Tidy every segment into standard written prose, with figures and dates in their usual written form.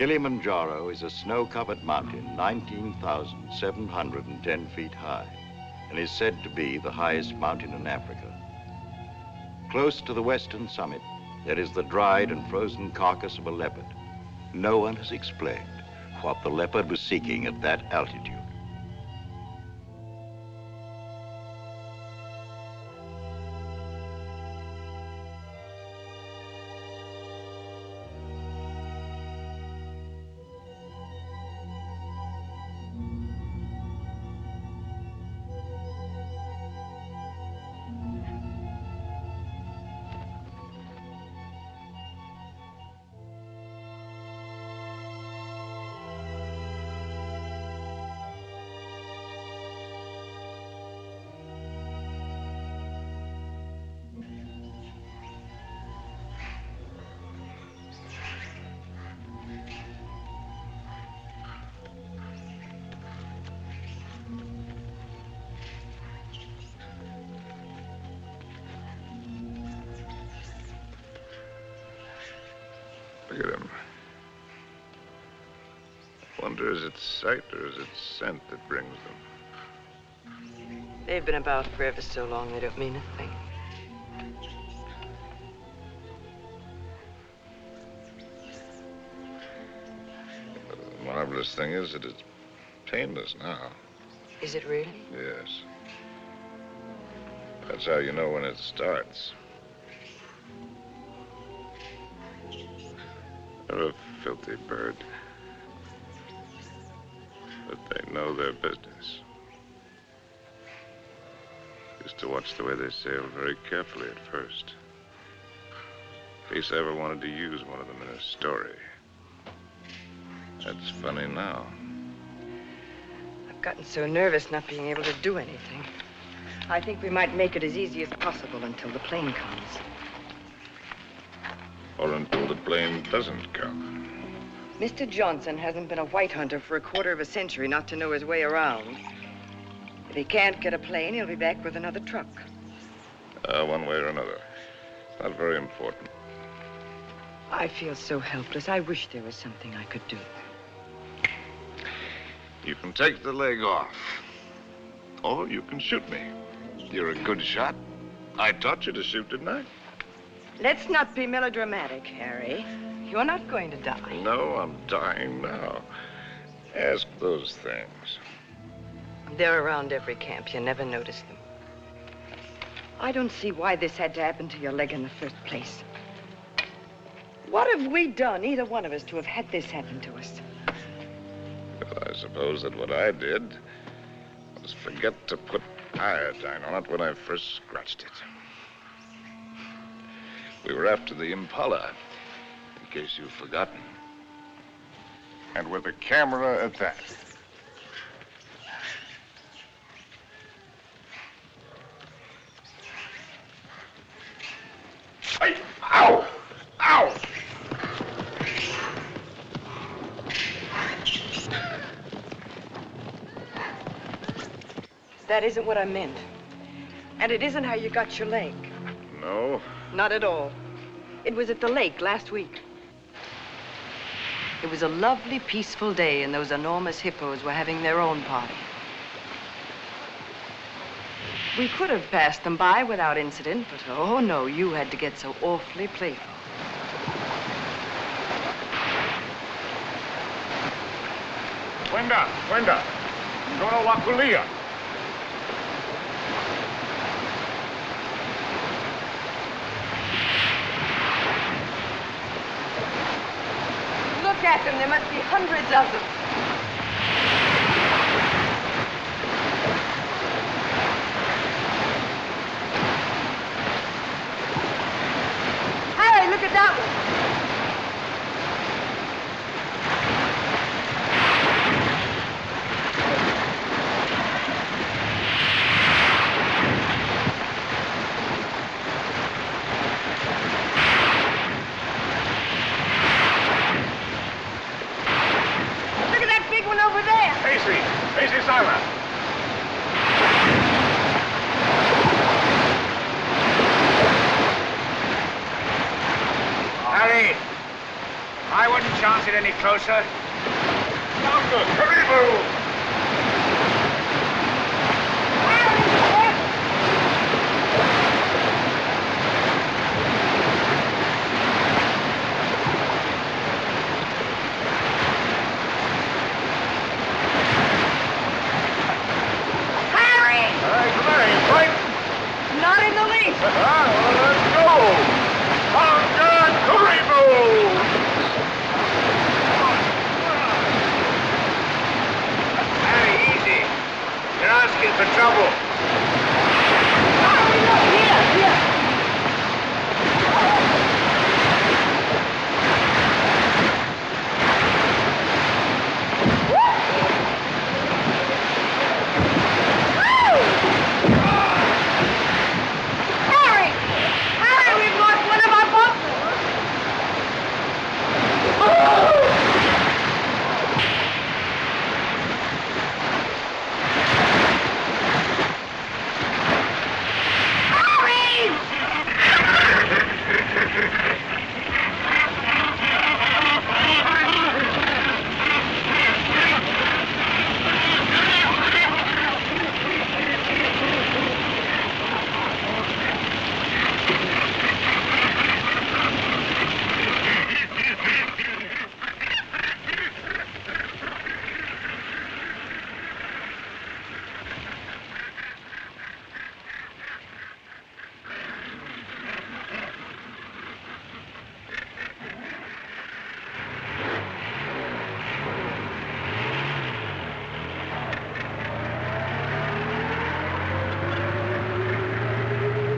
Kilimanjaro is a snow-covered mountain 19,710 feet high and is said to be the highest mountain in Africa. Close to the western summit, there is the dried and frozen carcass of a leopard. No one has explained what the leopard was seeking at that altitude. Look at him. I wonder, is it sight or is it scent that brings them? They've been about for ever so long, they don't mean a thing. The marvelous thing is that it's painless now. Is it really? Yes. That's how you know when it starts. They're a filthy bird. But they know their business. Used to watch the way they sail very carefully at first. In case I ever wanted to use one of them in a story. That's funny now. I've gotten so nervous not being able to do anything. I think we might make it as easy as possible until the plane comes. Or until the plane doesn't come. Mr. Johnson hasn't been a white hunter for a quarter of a century not to know his way around. If he can't get a plane, he'll be back with another truck. One way or another. Not very important. I feel so helpless. I wish there was something I could do. You can take the leg off. Or you can shoot me. You're a good shot. I taught you to shoot, didn't I? Let's not be melodramatic, Harry. You're not going to die. No, I'm dying now. Ask those things. They're around every camp. You never notice them. I don't see why this had to happen to your leg in the first place. What have we done, either one of us, to have had this happen to us? Well, I suppose that what I did was forget to put iodine on it when I first scratched it. We were after the Impala, in case you've forgotten. And with a camera at that. Hey! Ow! Ow! That isn't what I meant. And it isn't how you got your leg. No? Not at all. It was at the lake last week. It was a lovely, peaceful day, and those enormous hippos were having their own party. We could have passed them by without incident, but oh no, you had to get so awfully playful. Wenda, Dona Wakulia. Look at them, there must be hundreds of them. Harry, look at that one. Easy, silent. Harry, I wouldn't chance it any closer? Doctor, hurry, move! Not in the least. Let's go! On guard, hurry, move! Very easy. You're asking for trouble. Here. Harry, we've lost one of our boats.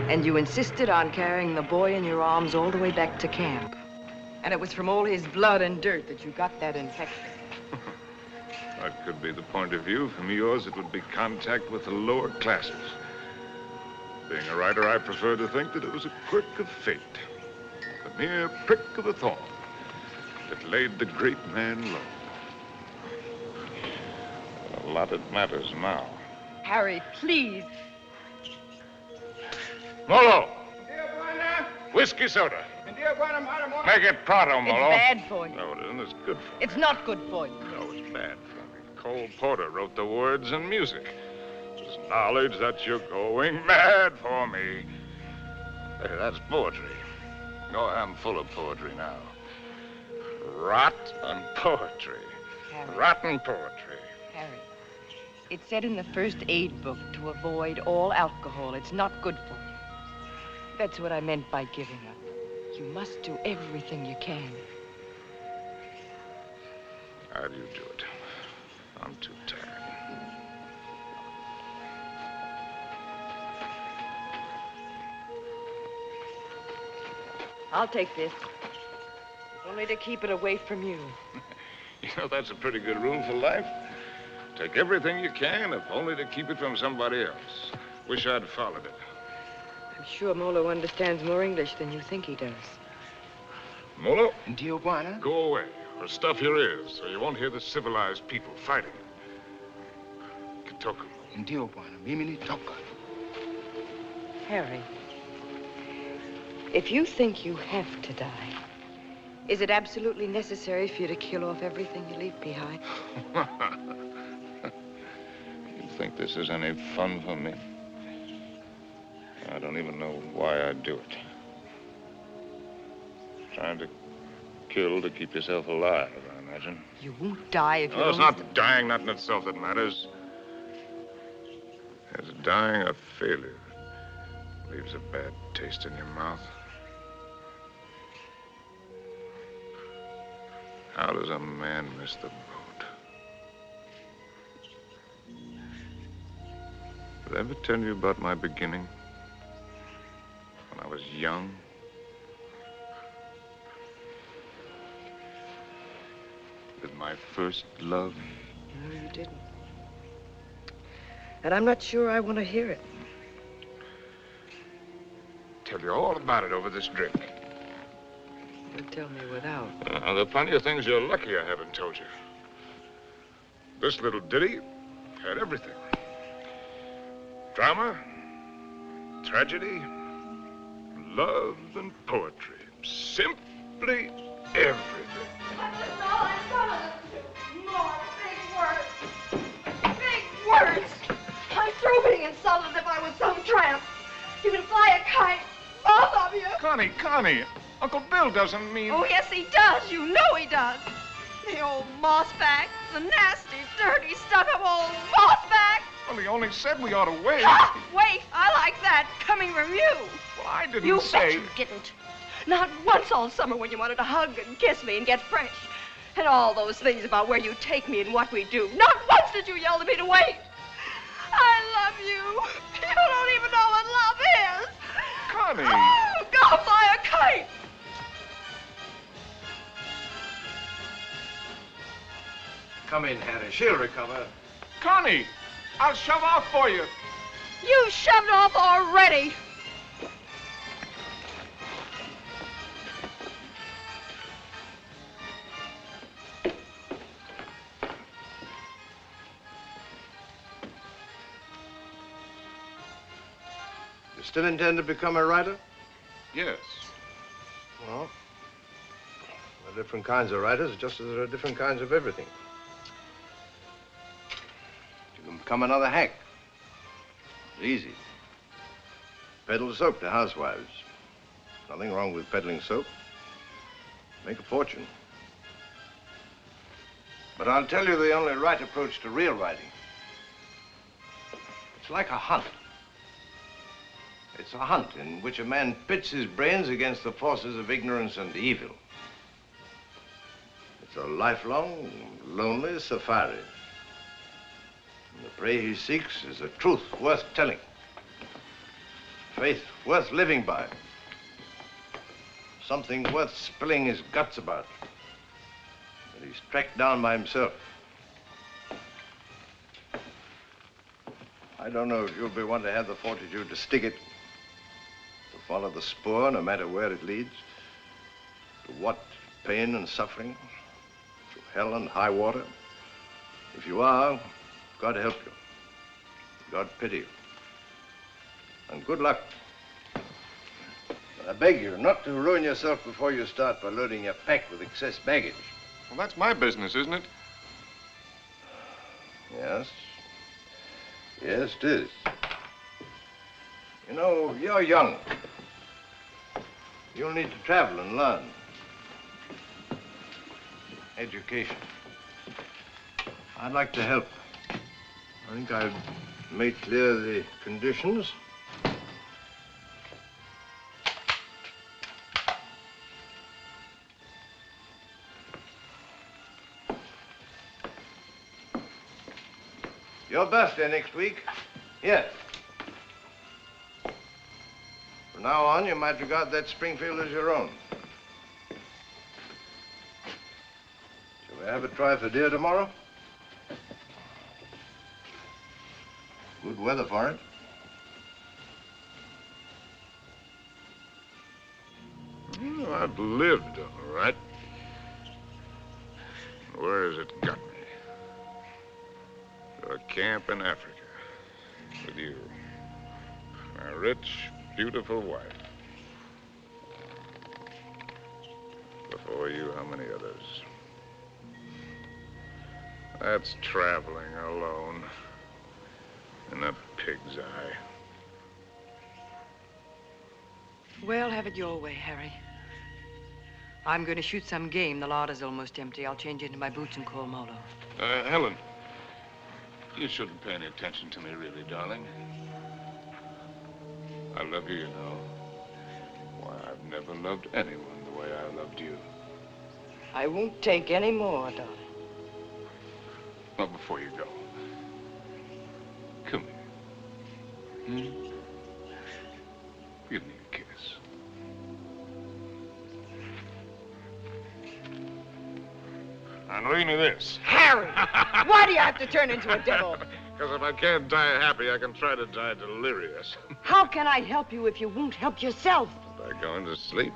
And you insisted on carrying the boy in your arms all the way back to camp. And it was from all his blood and dirt that you got that infection. That could be the point of view. From yours, it would be contact with the lower classes. Being a writer, I prefer to think that it was a quirk of fate. A mere prick of a thorn that laid the great man low. A lot it matters now. Harry, please. Molo! Whiskey soda. Make it pronto, It's Molo. bad for you. No, it isn't. It's good for me. It's not good for you. No, it's bad for me. Cole Porter wrote the words and music. There's knowledge that you're going mad for me. Hey, that's poetry. Oh, I'm full of poetry now. Rotten poetry. Harry. Rotten poetry. Harry, it said in the first aid book to avoid all alcohol. It's not good for you. That's what I meant by giving up. You must do everything you can. How do you do it? I'm too tired. I'll take this. Only to keep it away from you. You know, that's a pretty good rule for life. Take everything you can, if only to keep it from somebody else. Wish I'd followed it. I'm sure Molo understands more English than you think he does. Molo, Tijuana? go away, or stuff your ears, so you won't hear the civilized people fighting. Kitoku. Tijuana, mimi toka. Harry, if you think you have to die, is it absolutely necessary for you to kill off everything you leave behind? You think this is any fun for me? I don't even know why I do it. Trying to kill to keep yourself alive, I imagine. You won't die if you No, it's don't... not dying, not in itself that matters. It's dying a failure. Leaves a bad taste in your mouth. How does a man miss the boat? Did I ever tell you about my beginning? When I was young? With my first love? No, you didn't. And I'm not sure I want to hear it. Tell you all about it over this drink. You'll tell me without. There are plenty of things you're lucky I haven't told you. This little ditty had everything. Drama, tragedy, love, and poetry. Simply everything. birds. I'm through being insulted as if I was some tramp. You can fly a kite, both of you. Connie, Uncle Bill doesn't mean... Oh, yes, he does. You know he does. The old mossback, the nasty, dirty, stuck-up old mossback. Well, he only said we ought to wait. Ah, wait, I like that, coming from you. Well, I didn't You say... bet you didn't. Not once all summer when you wanted to hug and kiss me and get fresh. And all those things about where you take me and what we do. Not once did you yell to me to wait. I love you. You don't even know what love is. Connie. Oh, go fly a kite. Come in, Harry. She'll recover. Connie, I'll shove off for you. You shoved off already. You still intend to become a writer? Yes. Well, there are different kinds of writers, just as there are different kinds of everything. You can become another hack. It's easy. Peddle soap to housewives. Nothing wrong with peddling soap. Make a fortune. But I'll tell you the only right approach to real writing. It's like a hunt. It's a hunt in which a man pits his brains against the forces of ignorance and evil. It's a lifelong, lonely safari. And the prey he seeks is a truth worth telling. Faith worth living by. Something worth spilling his guts about. That he's tracked down by himself. I don't know if you'll be one to have the fortitude to stick it. To follow the spoor, no matter where it leads. To what pain and suffering. To hell and high water. If you are, God help you. God pity you. And good luck. But I beg you not to ruin yourself before you start by loading your pack with excess baggage. Well, that's my business, isn't it? Yes. Yes, it is. You know, you're young. You'll need to travel and learn. Education. I'd like to help. I think I've made clear the conditions. Your birthday next week. Here. From now on, you might regard that Springfield as your own. Shall we have a try for deer tomorrow? Good weather for it. Well, I've lived all right. Where has it got me? To a camp in Africa with you. My rich, beautiful wife. Before you, how many others? That's traveling alone in a pig's eye. Well, have it your way, Harry. I'm going to shoot some game. The larder's almost empty. I'll change into my boots and call Molo. Helen, you shouldn't pay any attention to me, really, darling. I love you, you know. Why, I've never loved anyone the way I loved you. I won't take any more, darling. Well, before you go, come here. Give me a kiss. And read me this. Harry! Why do you have to turn into a devil? Because if I can't die happy, I can try to die delirious. How can I help you if you won't help yourself? By going to sleep?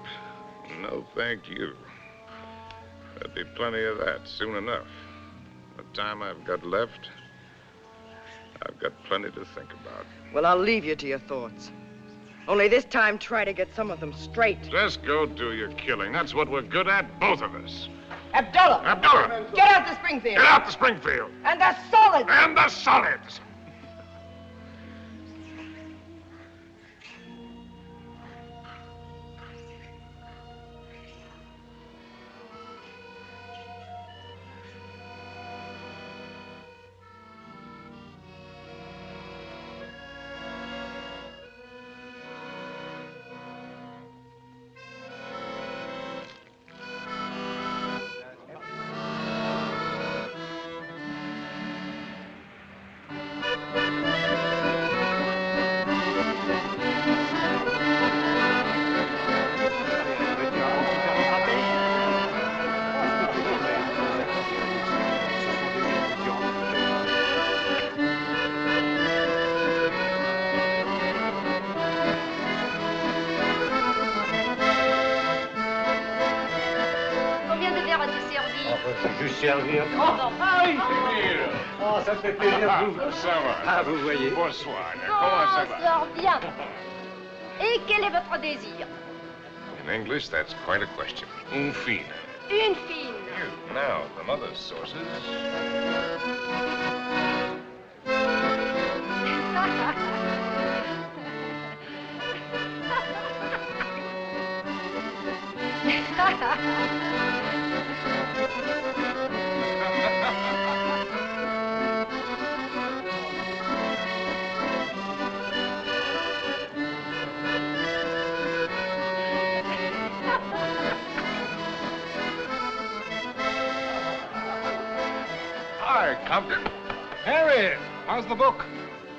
No, thank you. There'll be plenty of that soon enough. The time I've got left, I've got plenty to think about. Well, I'll leave you to your thoughts. Only this time, try to get some of them straight. Just go do your killing. That's what we're good at, both of us. Abdullah! Abdullah! Get out to Springfield! Get out to Springfield! And the solids! And the solids! vous servir? Oh, Harry! Oh, ça me fait plaisir de vous. Ça va. Ah, vous voyez. Bonsoir. Comment ça va? sort bien. Et quel est votre désir? In English, that's quite a question. Une fine. Une fine. Now, from other sources... Hi, Compton. Harry, how's the book?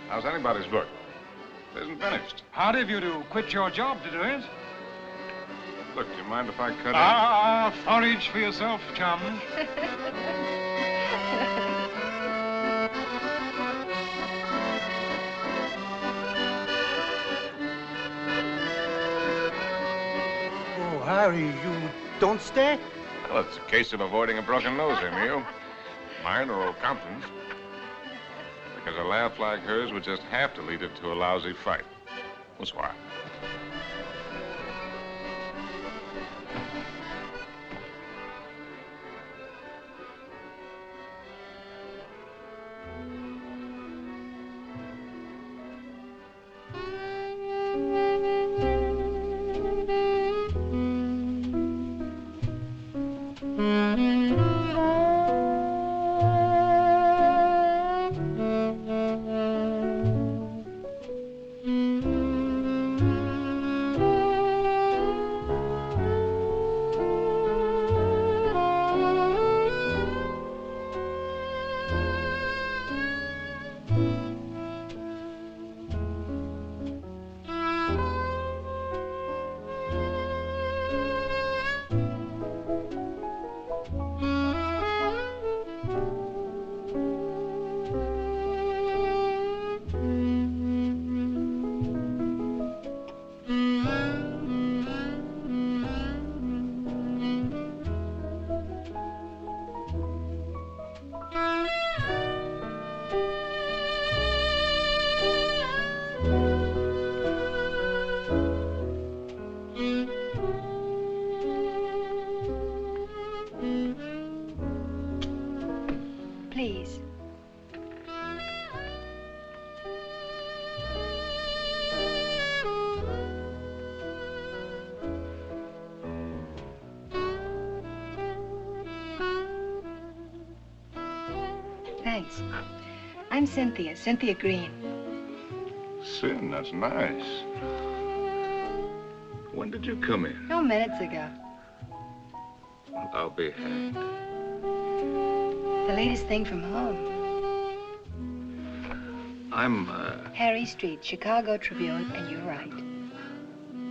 How's anybody's book? It isn't finished. Hard of you to quit your job to do it. Look, do you mind if I cut Forage for yourself, chum. Oh, Harry, you don't stay? Well, it's a case of avoiding a broken nose, Emil. Mine or Compton's. Because a laugh like hers would just have to lead it to a lousy fight. Bonsoir. Please. Thanks. I'm Cynthia Green. Sin, that's nice. When did you come in? No, minutes ago. Well, I'll be hanged. The latest thing from home. I'm, Harry Street, Chicago Tribune, and you're right.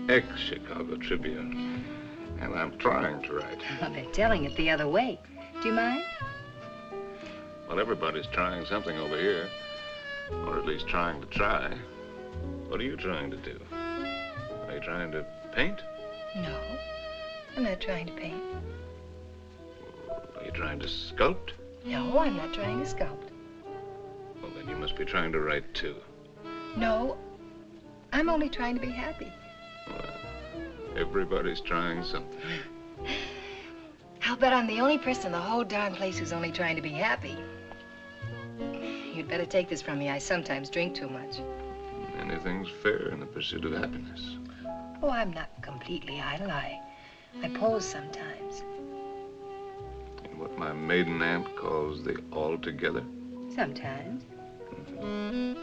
ex-Chicago Tribune. And I'm trying to write. Well, they're telling it the other way. Do you mind? Well, everybody's trying something over here. Or at least trying to try. What are you trying to do? Are you trying to paint? No, I'm not trying to paint. Are you trying to sculpt? No, I'm not trying to sculpt. Well, then you must be trying to write, too. No, I'm only trying to be happy. Well, everybody's trying something. I'll bet I'm the only person in the whole darn place who's only trying to be happy. You'd better take this from me. I sometimes drink too much. Anything's fair in the pursuit of happiness. Oh, I'm not completely idle. I pose sometimes. In what my maiden aunt calls the altogether. Sometimes. Well,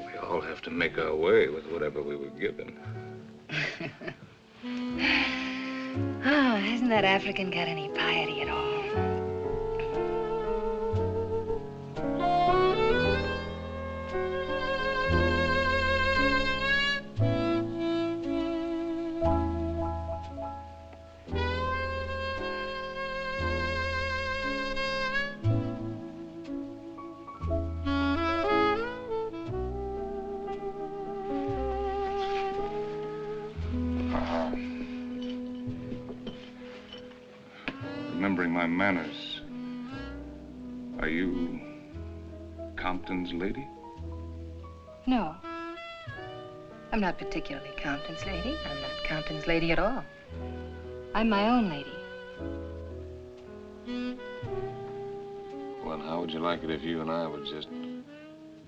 we all have to make our way with whatever we were given. Oh, hasn't that African got any piety at all? my manners. Are you Compton's lady? No. I'm not particularly Compton's lady. I'm not Compton's lady at all. I'm my own lady. Well, how would you like it if you and I would just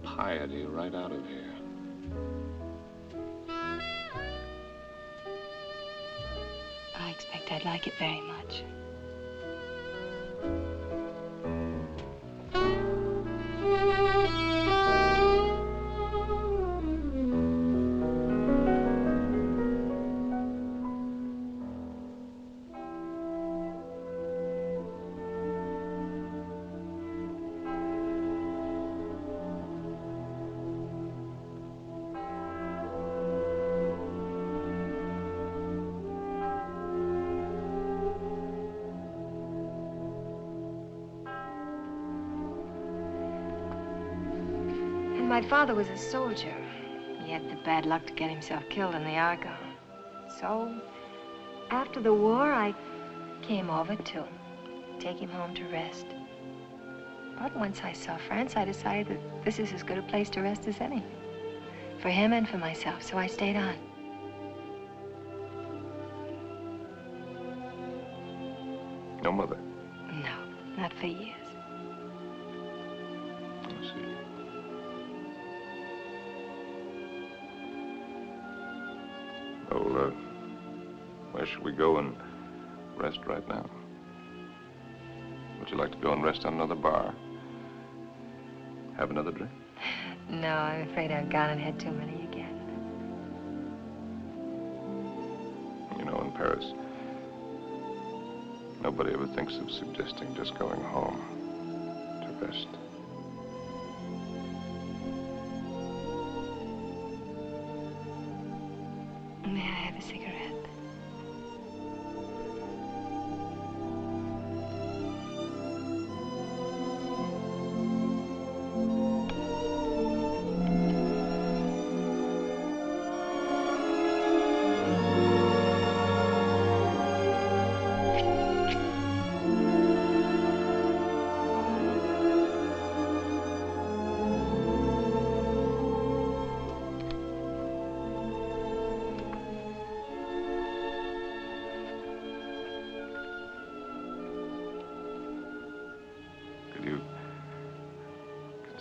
piety right out of here? I expect I'd like it very much. My father was a soldier. He had the bad luck to get himself killed in the Argonne. So, after the war, I came over to take him home to rest. But once I saw France, I decided that this is as good a place to rest as any. For him and for myself, so I stayed on. No mother? No, not for years. I see. Well, where should we go and rest right now? Would you like to go and rest on another bar? Have another drink? No, I'm afraid I've gone and had too many again. You know, in Paris, nobody ever thinks of suggesting just going home to rest. May I have a cigarette?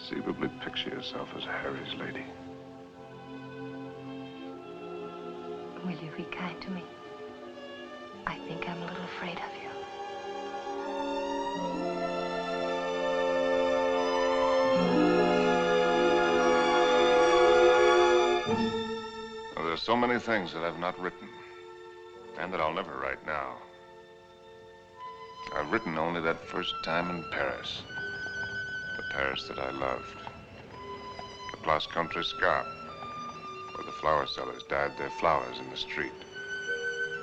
Conceivably picture yourself as Harry's lady. Will you be kind to me? I think I'm a little afraid of you. Well, there's so many things that I've not written, and that I'll never write now. I've written only that first time in Paris. The Paris that I loved. The Place Contrescarpe, where the flower sellers dyed their flowers in the street.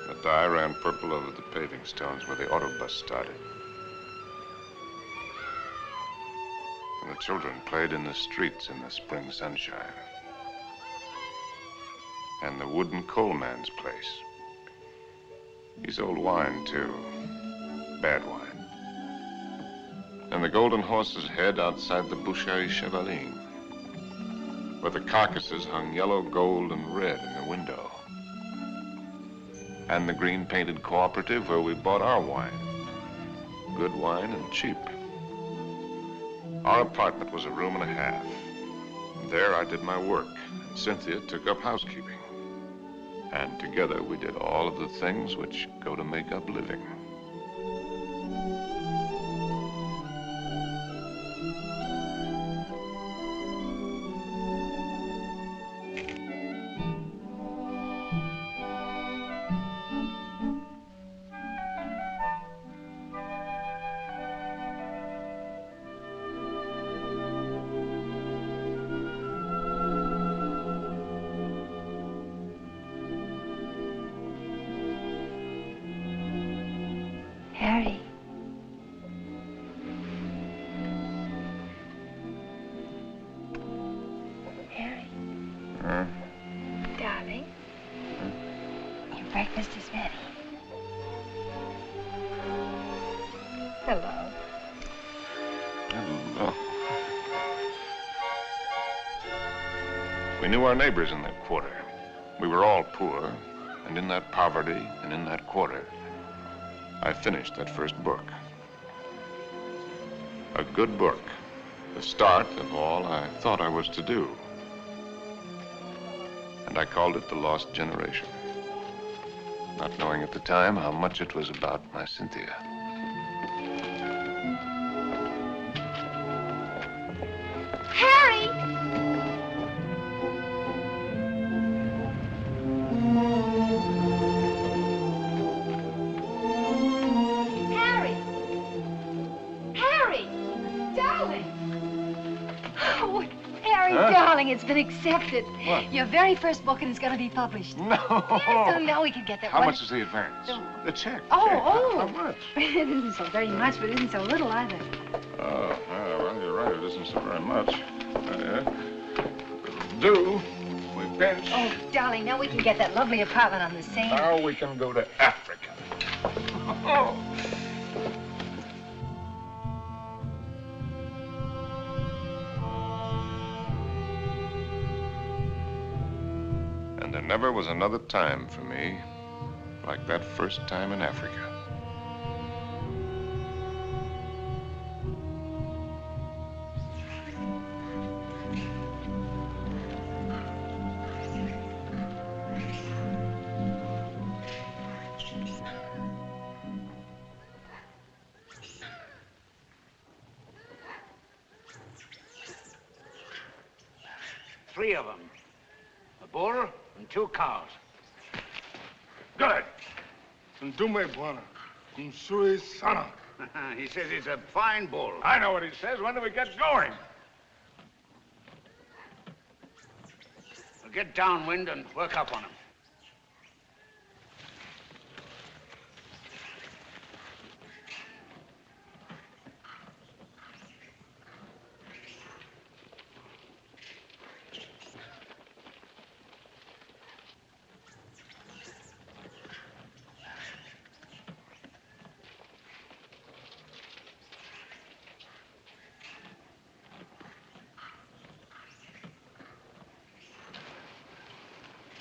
The dye ran purple over the paving stones where the autobus started. And the children played in the streets in the spring sunshine. And the wooden coalman's place. He sold wine, too. Bad wine. And the Golden Horse's Head outside the Boucherie Chevaline, where the carcasses hung yellow, gold, and red in the window. And the green-painted cooperative where we bought our wine. Good wine and cheap. Our apartment was a room and a half. There I did my work, and Cynthia took up housekeeping. And together we did all of the things which go to make up living. No. We knew our neighbors in that quarter. We were all poor, and in that poverty and in that quarter, I finished that first book. A good book, the start of all I thought I was to do. And I called it The Lost Generation, not knowing at the time how much it was about my Cynthia. Harry! Harry! Harry! Darling! Oh, Harry, darling, it's been accepted. What? Your very first book, and it's going to be published. No! So now we can get that How one. much is the advance? No. The check. Oh, check. oh. How much? It isn't so very much, but it isn't so little either. Oh, well, you're right. It isn't so very much. Do. We pinch. Oh, darling, now we can get that lovely apartment on the Seine. Now we can go to Africa. Oh. And there never was another time for me like that first time in Africa. Three of them. A bull and 2 cows. Good. Ndume bwana. Msui sana. He says he's a fine bull. I know what he says. When do we get going? We'll get downwind and work up on him.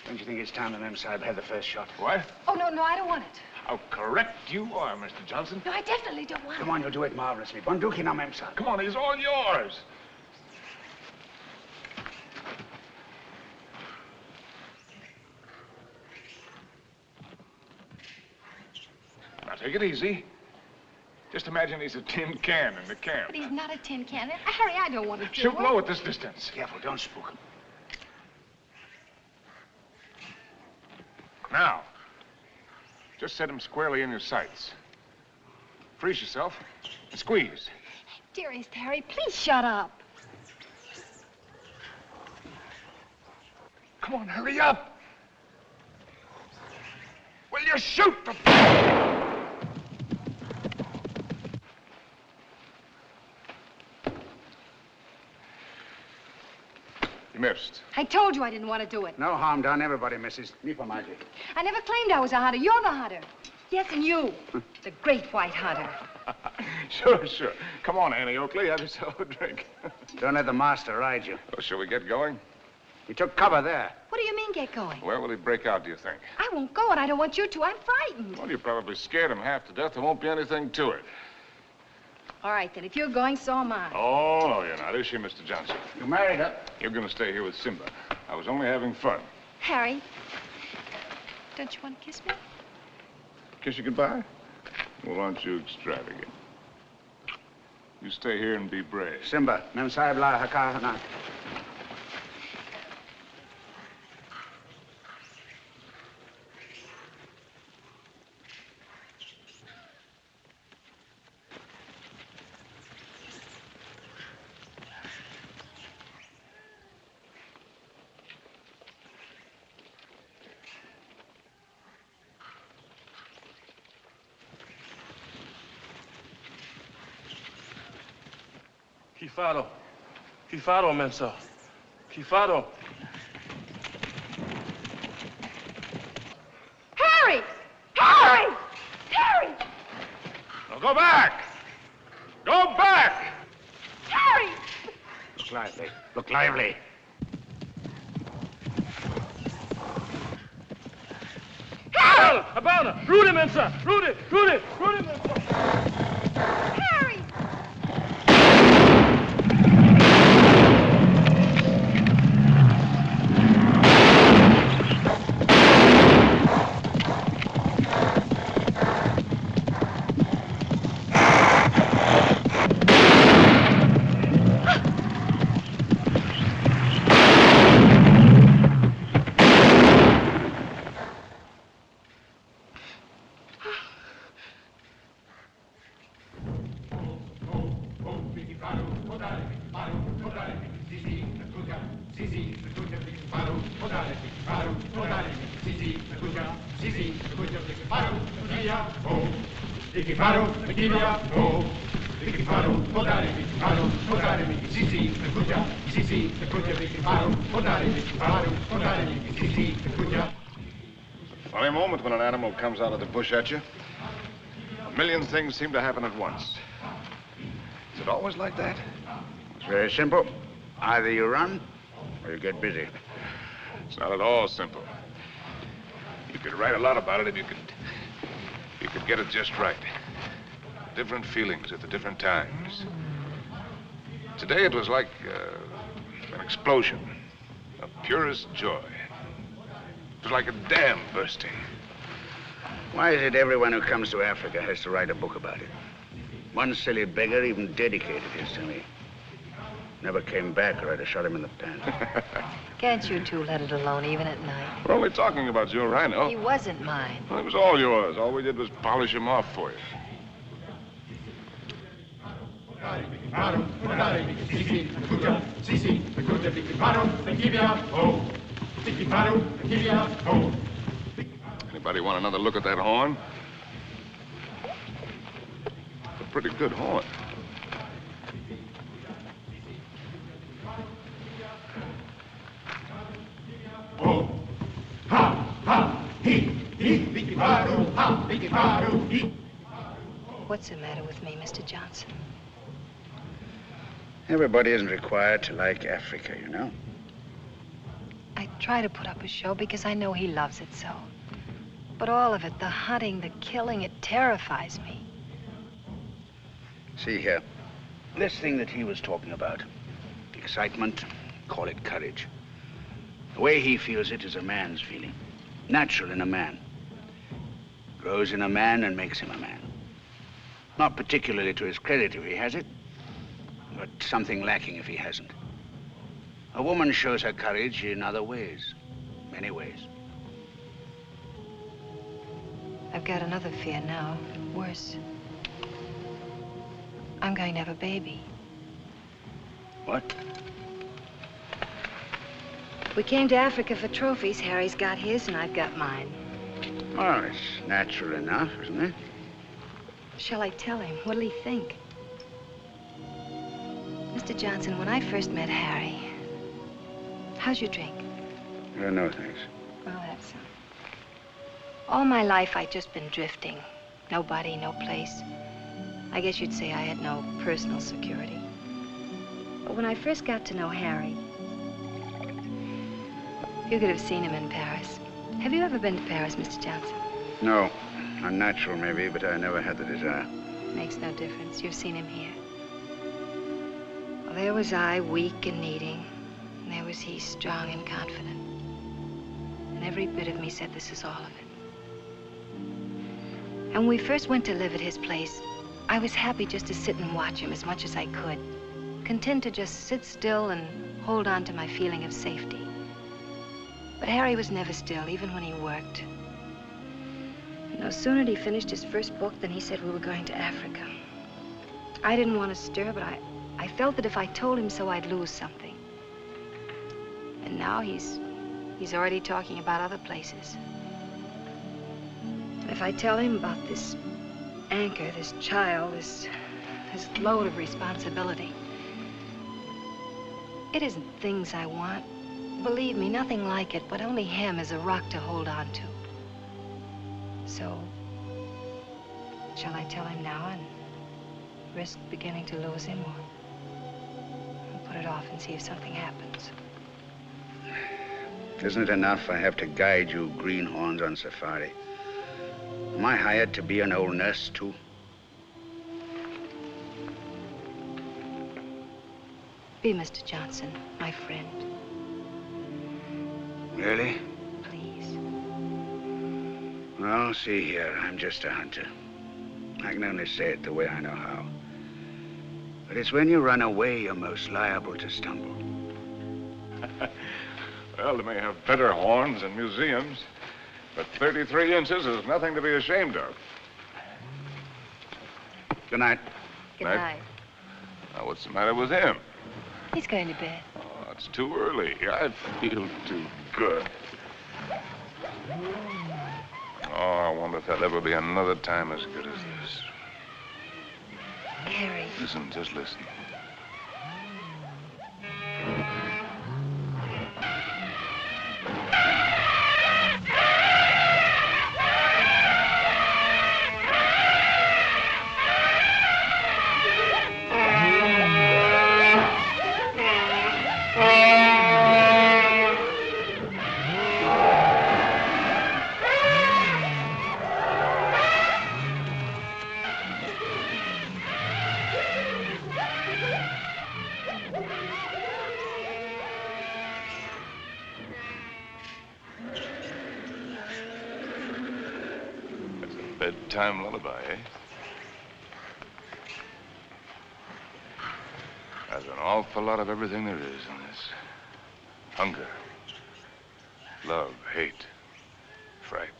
Don't you think it's time the Mem Sahib had the first shot? What? Oh, no, I don't want it. How correct you are, Mr. Johnson. No, I definitely don't want Come on, you'll do it marvelously. Bunduki now, Mem Sahib. Come on, he's all yours. Now, take it easy. Just imagine he's a tin can in the camp. But he's not a tin can. Harry, I don't want to do Shoot it. low at this distance. Careful, don't spook him. Now, just set him squarely in your sights. Freeze yourself and squeeze. Dearest Harry, please shut up. Come on, hurry up. Will you shoot the... You missed. I told you I didn't want to do it. No harm done. Everybody misses. Me for Margie. I never claimed I was a hunter. You're the hunter. Yes, and you. The great white hunter. Sure. Come on, Annie Oakley. Have yourself a drink. Don't let the master ride you. Oh, shall we get going? He took cover there. What do you mean, get going? Where will he break out, do you think? I won't go, and I don't want you to. I'm frightened. Well, you probably scared him half to death. There won't be anything to it. All right, then. If you're going, so am I. Oh, no, you're not. Is she, Mr. Johnson? You married her. You're going to stay here with Simba. I was only having fun. Harry, don't you want to kiss me? Kiss you goodbye? Well, aren't you extravagant? You stay here and be brave. Simba, Mem Sahib la haka na. Kifado, Mensa. Kifado. Harry! Harry! Harry! Now go back! Go back! Harry! lively. Look lively. Helen! About her! Rudy, men, sir! Rudy! Rudy, men, sir! Harry! Funny moment when an animal comes out of the bush at you. A million things seem to happen at once. Is it always like that? It's very simple. Either you run or you get busy. It's not at all simple. You could write a lot about it if you could get it just right. Different feelings at the different times. Today it was like an explosion of purest joy. It was like a dam bursting. Why is it everyone who comes to Africa has to write a book about it? One silly beggar even dedicated his to me. Never came back or I'd have shot him in the pants. Can't you two let it alone, even at night? We're only talking about your rhino. He wasn't mine. Well, it was all yours. All we did was polish him off for you. Anybody want another look at that horn? It's a pretty good horn. What's the matter with me, Mr. Johnson? Everybody isn't required to like Africa, you know. I try to put up a show because I know he loves it so. But all of it, the hunting, the killing, it terrifies me. See here, this thing that he was talking about, excitement, call it courage. The way he feels it is a man's feeling, natural in a man. Grows in a man and makes him a man. Not particularly to his credit if he has it, but something lacking if he hasn't. A woman shows her courage in other ways, many ways. I've got another fear now, worse. I'm going to have a baby. What? We came to Africa for trophies. Harry's got his and I've got mine. Well, it's natural enough, isn't it? Shall I tell him? What'll he think? Mr. Johnson, when I first met Harry, how's your drink? No, thanks. Well, that's some. All my life, I'd just been drifting. Nobody, no place. I guess you'd say I had no personal security. But when I first got to know Harry, you could have seen him in Paris. Have you ever been to Paris, Mr. Johnson? No. Unnatural, maybe, but I never had the desire. Makes no difference. You've seen him here. Well, there was I, weak and needing. And there was he, strong and confident. And every bit of me said this is all of it. And when we first went to live at his place, I was happy just to sit and watch him as much as I could. Content to just sit still and hold on to my feeling of safety. But Harry was never still, even when he worked. No sooner had he finished his first book than he said we were going to Africa. I didn't want to stir, but I felt that if I told him so, I'd lose something. And now he's already talking about other places. And if I tell him about this anchor, this child, this load of responsibility, it isn't things I want. Believe me, nothing like it, but only him as a rock to hold on to. So, shall I tell him now and risk beginning to lose him, or put put it off and see if something happens. Isn't it enough I have to guide you greenhorns on safari? Am I hired to be an old nurse, too? Be Mr. Johnson, my friend. Really? Please. Well, see here, I'm just a hunter. I can only say it the way I know how. But it's when you run away you're most liable to stumble. Well, they may have better horns in museums, but 33 inches is nothing to be ashamed of. Good night. Good night. Now, what's the matter with him? He's going to bed. Oh, it's too early. I feel too good. Oh, I wonder if there'll ever be another time as good as this. Harry. Listen, just listen. Bedtime lullaby, eh? There's an awful lot of everything there is in this. Hunger, love, hate, fright.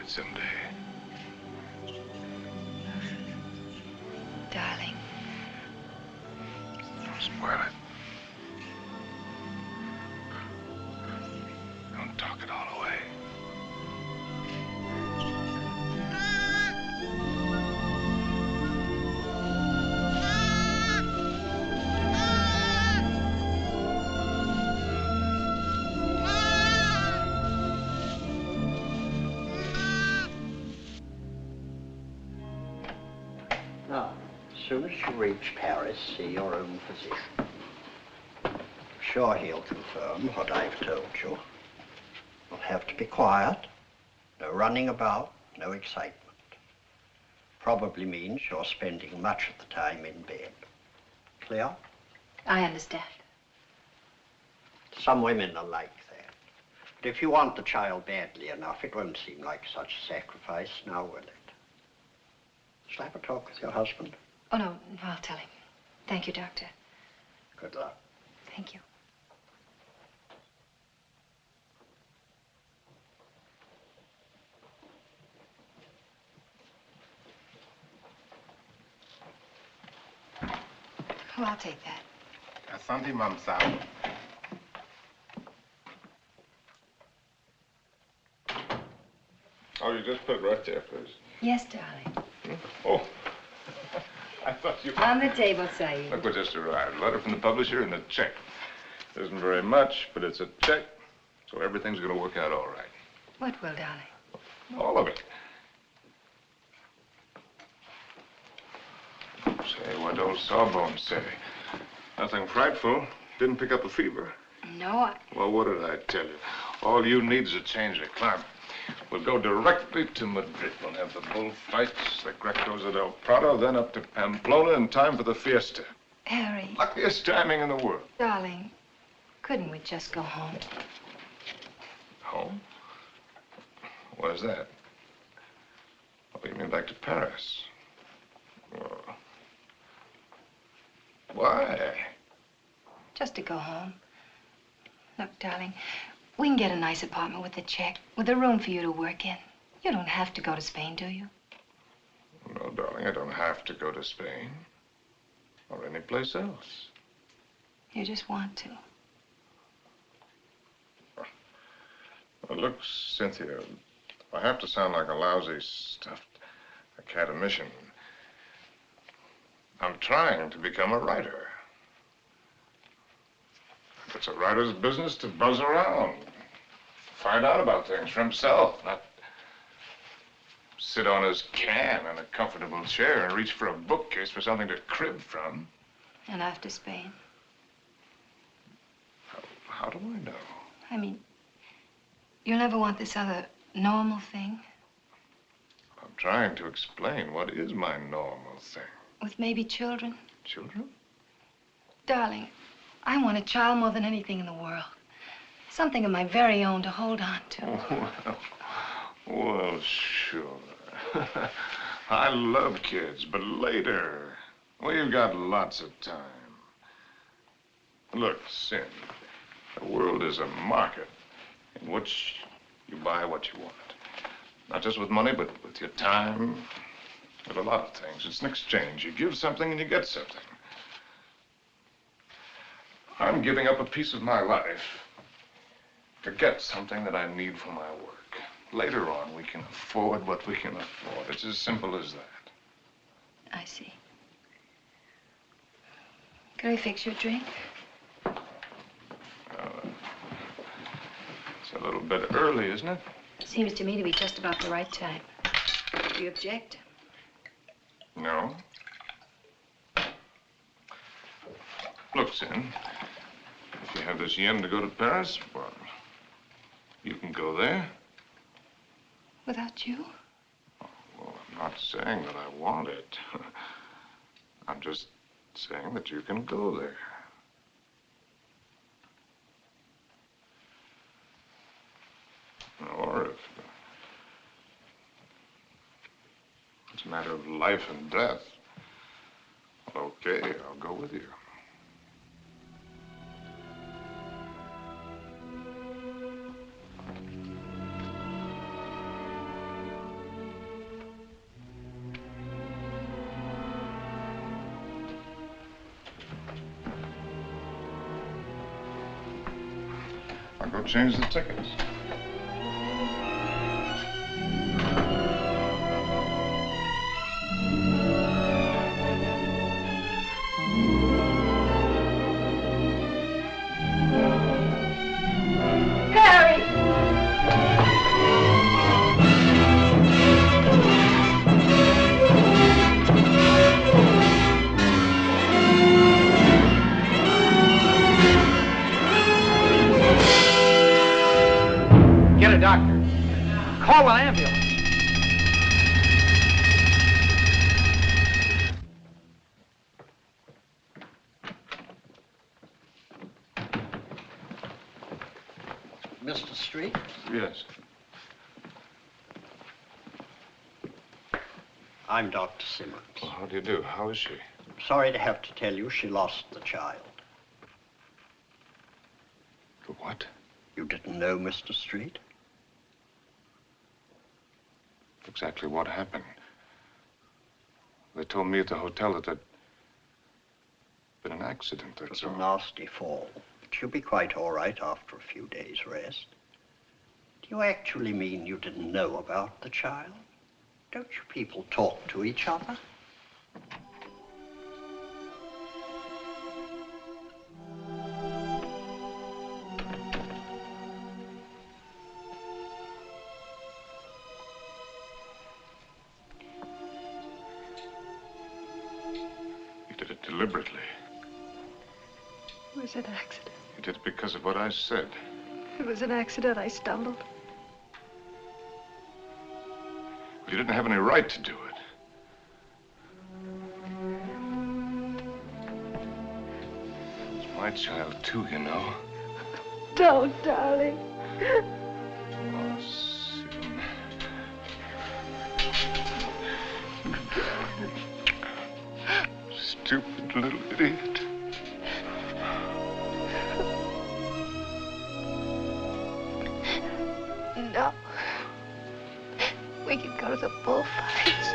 Someday. Darling. Don't spoil it. Don't talk it all away. As soon as you reach Paris, see your own physician. Sure he'll confirm what I've told you. You'll have to be quiet, no running about, no excitement. Probably means you're spending much of the time in bed. Clear? I understand. Some women are like that. But if you want the child badly enough, it won't seem like such a sacrifice, now will it? Shall I have a talk with your husband? Oh, no, I'll tell him. Thank you, Doctor. Good luck. Thank you. Oh, I'll take that. Asante, Mam Sam. Oh, you just put it right there, please. Yes, darling. Oh, I thought you... On the table, Saeed. Look what just arrived. Letter from the publisher and a check. It isn't very much, but it's a check, so everything's going to work out all right. What will, darling? All of it. Say, what old Sawbones say? Nothing frightful. Didn't pick up a fever. No, Well, what did I tell you? All you need is a change of climate. We'll go directly to Madrid. We'll have the bullfights, the Grecos at El Prado, then up to Pamplona in time for the fiesta. Harry. Luckiest timing in the world. Darling, couldn't we just go home? Home? What is that? Oh, you mean back to Paris? Oh. Just to go home. Look, darling, we can get a nice apartment with a check, with a room for you to work in. You don't have to go to Spain, do you? No, darling, I don't have to go to Spain. Or any place else. You just want to. Well, look, Cynthia, I have to sound like a lousy, stuffed academician. I'm trying to become a writer. It's a writer's business to buzz around, find out about things for himself, not sit on his can in a comfortable chair and reach for a bookcase for something to crib from. And after Spain? How do I know? I mean, you'll never want this other normal thing? I'm trying to explain what is my normal thing. With maybe children? Children? Darling, I want a child more than anything in the world. Something of my very own to hold on to. Well, sure. I love kids, but later. We've got lots of time. Look, Sin, the world is a market in which you buy what you want. Not just with money, but with your time, with a lot of things. It's an exchange. You give something and you get something. I'm giving up a piece of my life to get something that I need for my work. Later on, we can afford what we can afford. It's as simple as that. I see. Can I fix you a drink? It's a little bit early, isn't it? Seems to me to be just about the right time. Do you object? No. Look, Sin, if you have this yen to go to Paris, well, you can go there. Without you? Well, I'm not saying that I want it. I'm just saying that you can go there. Or if it's a matter of life and death, well, okay, I'll go with you. I'll go change the tickets. Get a doctor. Call an ambulance. Mr. Street? Yes. I'm Dr. Simmons. Well, how do you do? How is she? Sorry to have to tell you she lost the child. What? You didn't know, Mr. Street? Exactly what happened. They told me at the hotel that there'd been an accident, It was that's a all. nasty fall, but you'll be quite all right after a few days' rest. Do you actually mean you didn't know about the child? Don't you people talk to each other? You did it deliberately. It was an accident. You did it because of what I said. It was an accident. I stumbled. You didn't have any right to do it. It's my child, too, you know. Don't, darling. Oh, Sim. Stupid little idiot. the bullfights.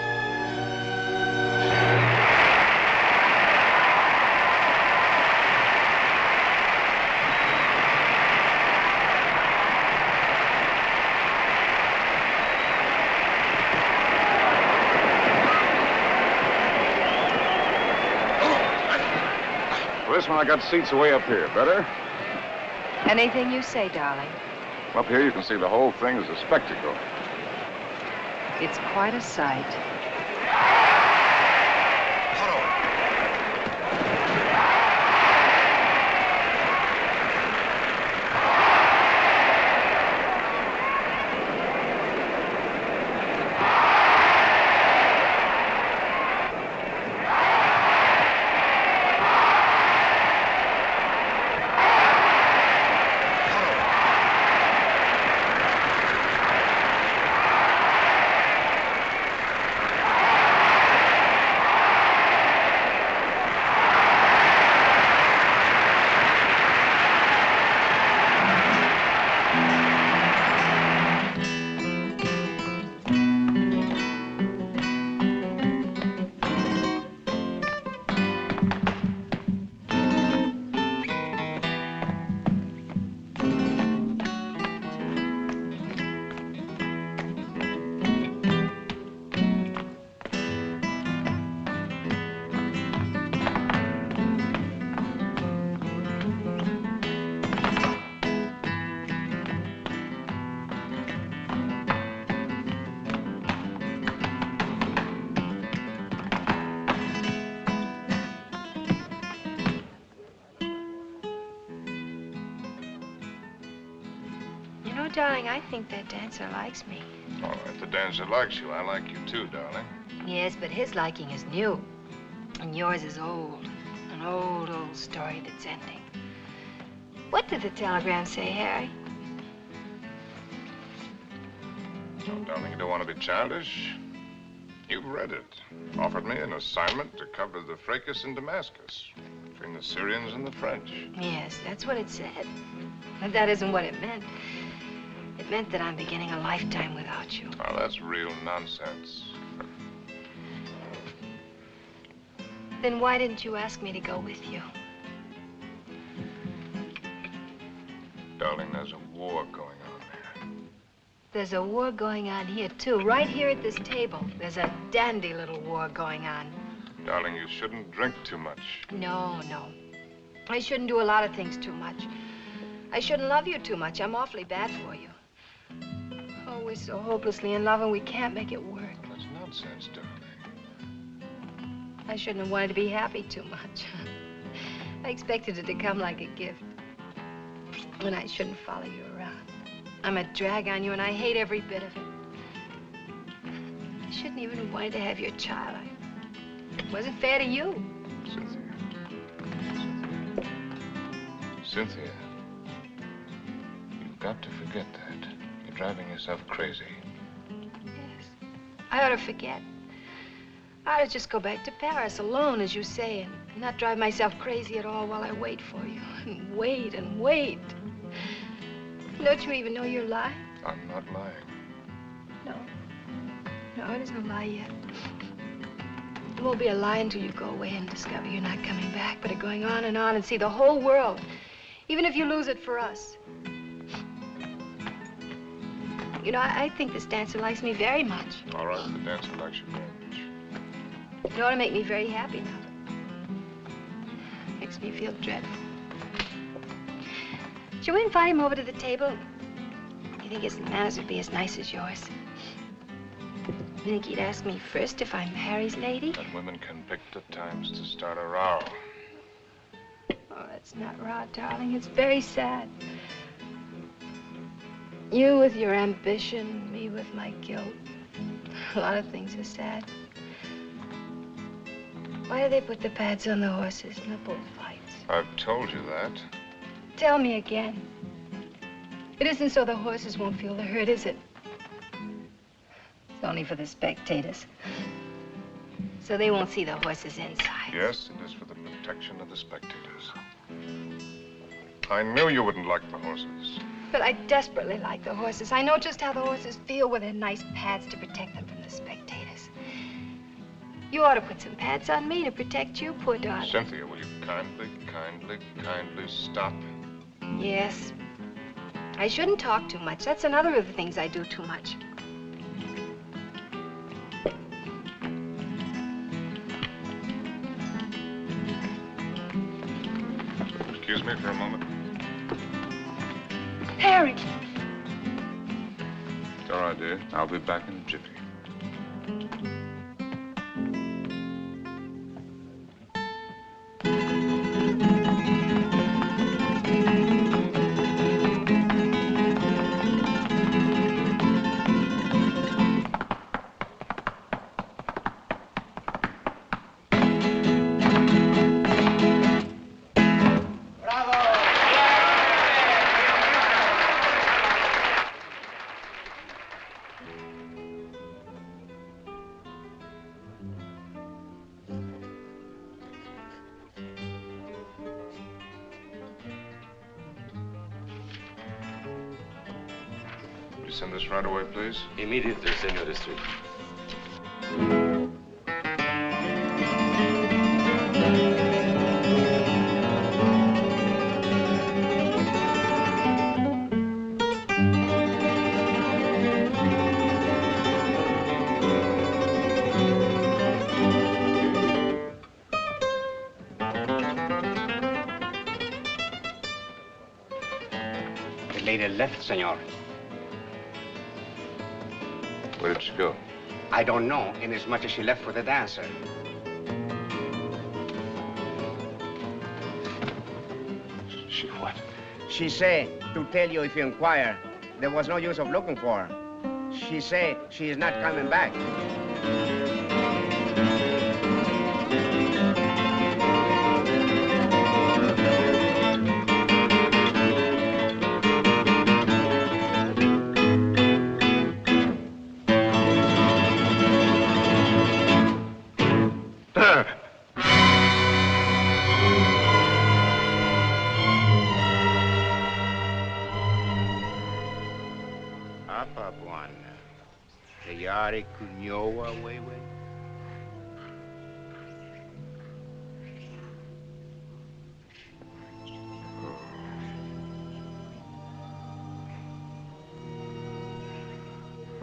This one, I got seats way up here. Better? Anything you say, darling. Up here, you can see the whole thing as a spectacle. It's quite a sight. Darling, I think that dancer likes me. Oh, if the dancer likes you, I like you too, darling. Yes, but his liking is new. And yours is old. An old, old story that's ending. What did the telegram say, Harry? Oh, darling, you don't want to be childish. You've read it. Offered me an assignment to cover the fracas in Damascus between the Syrians and the French. Yes, that's what it said. But that isn't what it meant. It meant that I'm beginning a lifetime without you. Oh, that's real nonsense. Then why didn't you ask me to go with you? Darling, there's a war going on there. There's a war going on here, too. Right here at this table. There's a dandy little war going on. Darling, you shouldn't drink too much. No, no. I shouldn't do a lot of things too much. I shouldn't love you too much. I'm awfully bad for you. Oh, we're so hopelessly in love and we can't make it work. That's nonsense, darling. I shouldn't have wanted to be happy too much. I expected it to come like a gift. And I shouldn't follow you around. I'm a drag on you and I hate every bit of it. I shouldn't even have wanted to have your child. It wasn't fair to you. Cynthia. Cynthia. You've got to forget that. You're driving yourself crazy. Yes. I ought to forget. I ought to just go back to Paris alone, as you say, and not drive myself crazy at all while I wait for you. And wait and wait. Don't you even know you're lying? I'm not lying. No. No, it isn't a lie yet. It won't be a lie until you go away and discover you're not coming back, but are going on and see the whole world, even if you lose it for us. You know, I think this dancer likes me very much. All right, the dancer likes you very much. It ought to make me very happy now. Makes me feel dreadful. Shall we invite him over to the table? You think his manners would be as nice as yours? You think he'd ask me first if I'm Harry's lady? And women can pick the times to start a row. Oh, that's not raw, darling. It's very sad. You with your ambition, me with my guilt. A lot of things are sad. Why do they put the pads on the horses in the bullfights? I've told you that. Tell me again. It isn't so the horses won't feel the hurt, is it? It's only for the spectators. So they won't see the horses inside. Yes, it is for the protection of the spectators. I knew you wouldn't like the horses. But I desperately like the horses. I know just how the horses feel with their nice pads to protect them from the the spectators. You ought to put some pads on me to protect you, poor darling. Cynthia, will you kindly stop? Yes. I shouldn't talk too much. That's another of the things I do too much. Excuse me for a moment. Harry! It's all right, dear. I'll be back in a jiffy. Send this right away, please. Immediately, Senor District. The lady left, senor. Where did she go? I don't know, inasmuch as she left for the dancer. She what? She say to tell you if you inquire. There was no use of looking for her. She say she is not coming back. Apa buana. Kayari kunyoa wewe.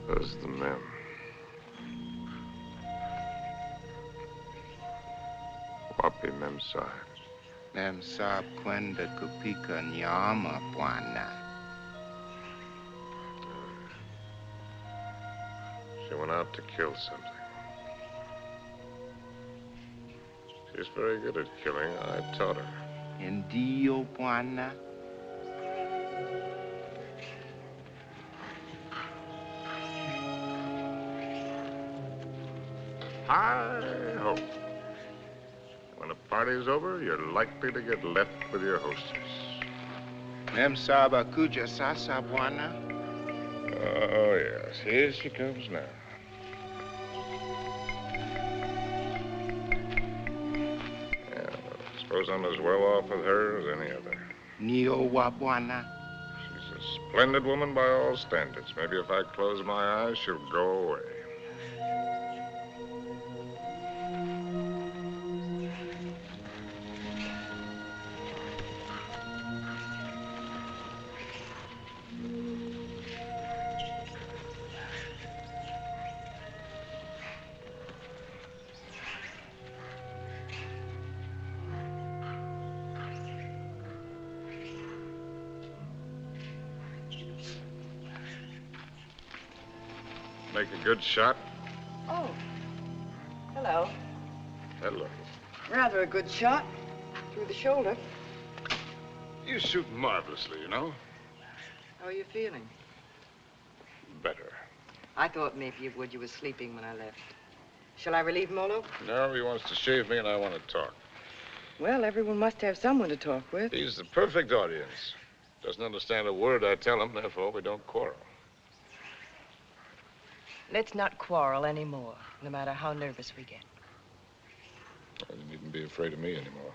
There's the men. Wapi Memsahib. Memsahib kwenda kupika nyama, bwana. She went out to kill something. She's very good at killing. I taught her. Ndio, bwana. Hi-ho. When a party's over, you're likely to get left with your hostess. Memsahib akuja sasa, bwana. Oh, yes. Here she comes now. Yeah, I suppose I'm as well off with her as any other. Nio wa bwana. She's a splendid woman by all standards. Maybe if I close my eyes, she'll go away. Make a good shot? Oh. Hello. Hello. Rather a good shot. Through the shoulder. You shoot marvelously, you know. How are you feeling? Better. I thought maybe you would. You were sleeping when I left. Shall I relieve Molo? No, he wants to shave me and I want to talk. Well, everyone must have someone to talk with. He's the perfect audience. Doesn't understand a word I tell him, therefore we don't quarrel. Let's not quarrel anymore, no matter how nervous we get. You needn't be afraid of me anymore.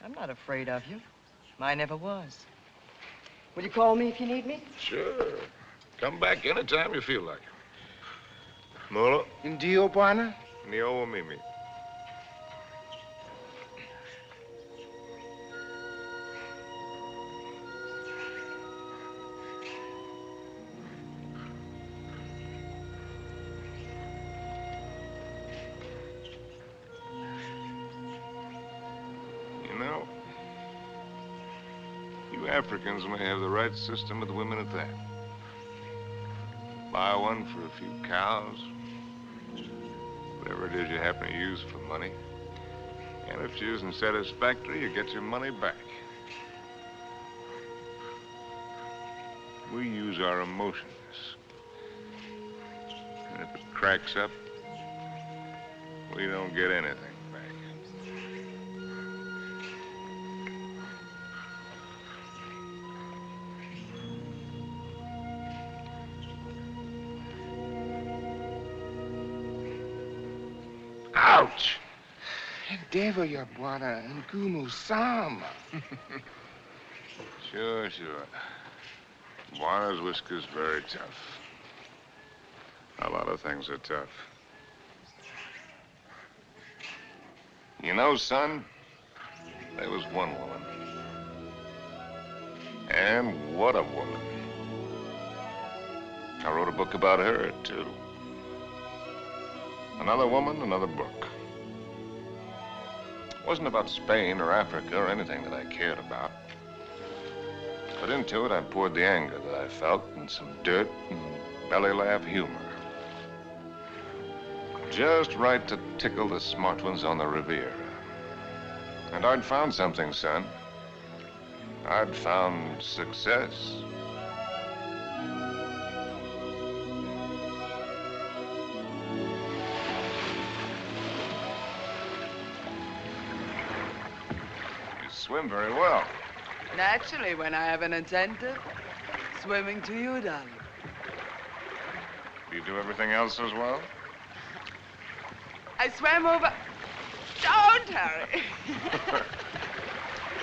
I'm not afraid of you. I never was. Will you call me if you need me? Sure. Come back anytime you feel like it. Molo. Ndio, Bwana? Nio Mimi. You know, you Africans may have the right system with women at that. Buy one for a few cows, whatever it is you happen to use for money. And if she isn't satisfactory, you get your money back. We use our emotions. And if it cracks up, we don't get anything back. Ouch! Endeavor, ya Bwana, ngumu sama. Sure. Juana's whisker's very tough. A lot of things are tough. You know, son, there was one woman. And what a woman. I wrote a book about her, too. Another woman, another book. It wasn't about Spain or Africa or anything that I cared about. But into it, I poured the anger that I felt and some dirt and belly laugh humor. Just right to tickle the smart ones on the Riviera. And I'd found something, son. I'd found success. You swim very well. Naturally, when I have an incentive, swimming to you, darling. Do you do everything else as well? I swam over... Don't hurry.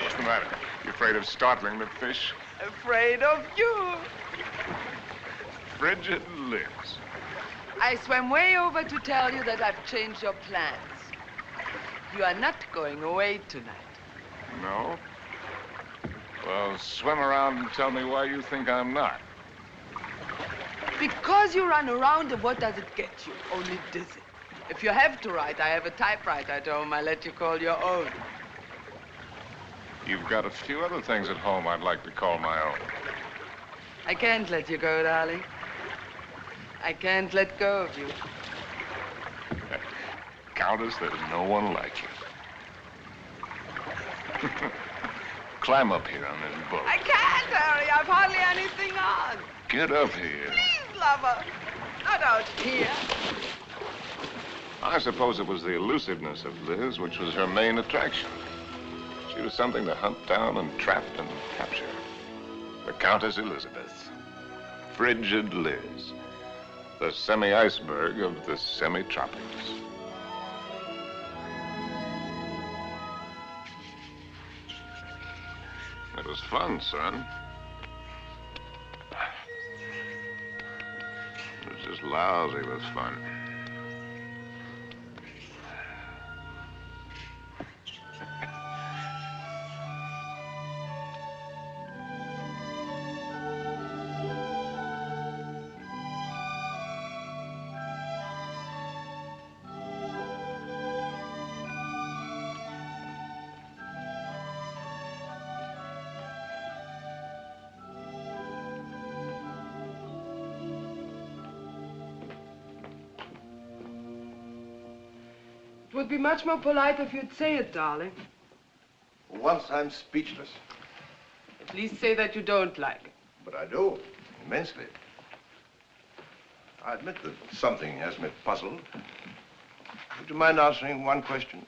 What's the matter? You afraid of startling the fish? Afraid of you. Frigid Liz. I swam way over to tell you that I've changed your plans. You are not going away tonight. No? Well, swim around and tell me why you think I'm not. Because you run around, and what does it get you? Only dizzy. If you have to write, I have a typewriter at home. I let you call your own. You've got a few other things at home I'd like to call my own. I can't let you go, darling. I can't let go of you. Countess, there's no one like you. Climb up here on this boat. I can't, Harry. I've hardly anything on. Get up here. Please, lover. Not out here. I suppose it was the elusiveness of Liz which was her main attraction. She was something to hunt down and trap and capture. The Countess Elizabeth. Frigid Liz. The semi-iceberg of the semi-tropics. It was fun, son. It was just lousy with fun. It would be much more polite if you'd say it, darling. Once I'm speechless. At least say that you don't like it. But I do, immensely. I admit that something has me puzzled. Would you mind answering one question?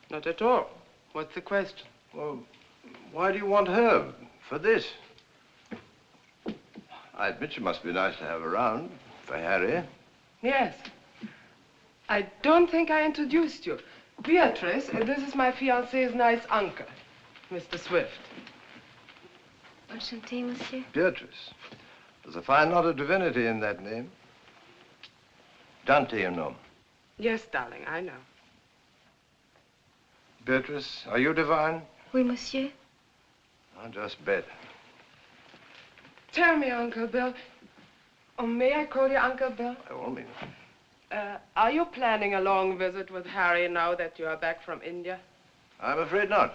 Not at all. What's the question? Well, why do you want her for this? I admit she must be nice to have around for Harry. Yes. I don't think I introduced you. Beatrice, this is my fiancé's nice uncle, Mr. Swift. Enchanté, monsieur. Beatrice. There's a fine lot of divinity in that name. Dante, you know. Yes, darling, I know. Beatrice, are you divine? Oui, monsieur. I'll just bet. Tell me, Uncle Bill. Oh, may I call you Uncle Bill? By all means. Are you planning a long visit with Harry now that you are back from India? I'm afraid not.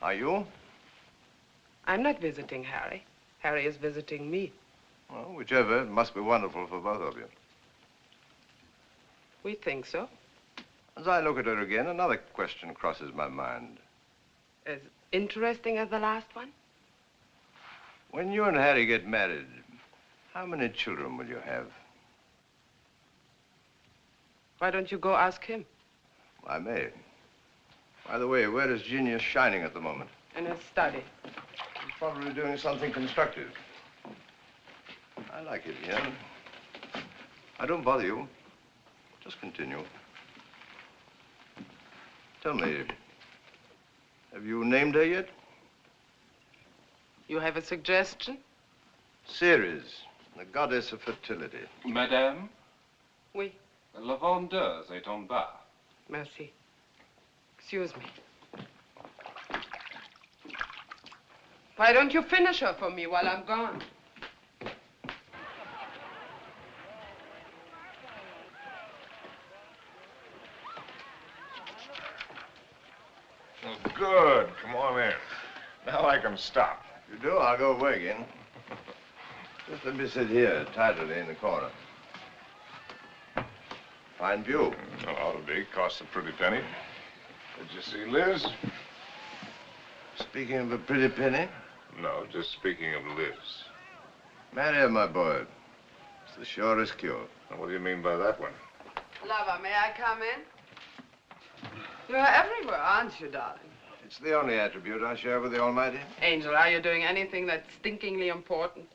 Are you? I'm not visiting Harry. Harry is visiting me. Well, whichever, it must be wonderful for both of you. We think so. As I look at her again, another question crosses my mind. As interesting as the last one? When you and Harry get married, how many children will you have? Why don't you go ask him? I may. By the way, where is Genius shining at the moment? In his study. He's probably doing something constructive. I like it here. I don't bother you. Just continue. Tell me, have you named her yet? You have a suggestion? Ceres, the goddess of fertility. Madame, Oui. la vendeuse est en bas. Merci. Excuse me. Why don't you finish her for me while I'm gone? Oh, good. Come on in. Now I can stop. If you do, I'll go away again. Just let me sit here, tidily in the corner. Fine view. Well, ought to be. Costs a pretty penny. Did you see Liz? Speaking of a pretty penny. No, just speaking of Liz. Marry her, my boy. It's the surest cure. Now, what do you mean by that one? Lover, may I come in? You're everywhere, aren't you, darling? It's the only attribute I share with the Almighty. Angel, are you doing anything that's stinkingly important?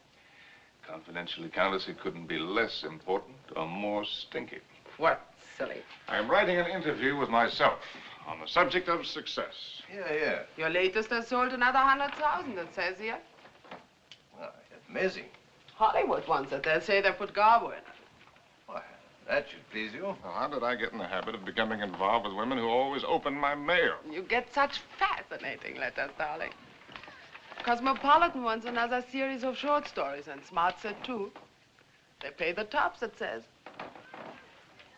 Confidentially, Countess, it couldn't be less important or more stinky. What, silly? I'm writing an interview with myself on the subject of success. Yeah. Your latest has sold another 100,000, it says here. Oh, amazing. Hollywood wants it. They say they put Garbo in it. Why, that should please you. Well, how did I get in the habit of becoming involved with women who always open my mail? You get such fascinating letters, darling. Cosmopolitan wants another series of short stories, and Smart said too. They pay the tops, it says.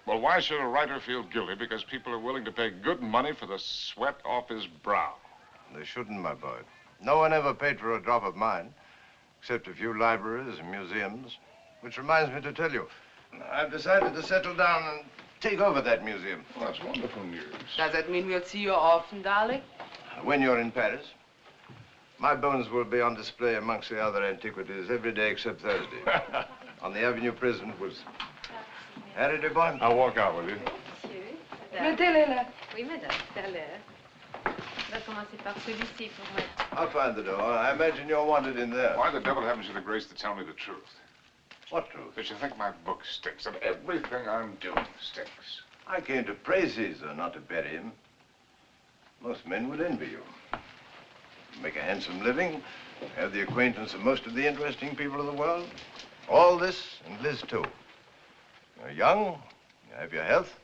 Well, why should a writer feel guilty because people are willing to pay good money for the sweat off his brow? They shouldn't, my boy. No one ever paid for a drop of mine, except a few libraries and museums. Which reminds me to tell you, I've decided to settle down and take over that museum. Well, that's wonderful news. Does that mean we'll see you often, darling? When you're in Paris, my bones will be on display amongst the other antiquities every day except Thursday. On the Avenue Prison was... Harry, dear boy. I'll walk out with you. Mettez-les là. Oui, madame, tout à l'heure. On va commencer par celui-ci pour moi. I'll find the door. I imagine you're wanted in there. Why the devil haven't you the grace to tell me the truth? What truth? That you think my book stinks, and everything I'm doing stinks. I came to praise Caesar, not to bury him. Most men would envy you. Make a handsome living, have the acquaintance of most of the interesting people of the world. All this, and Liz too. You're young, you have your health,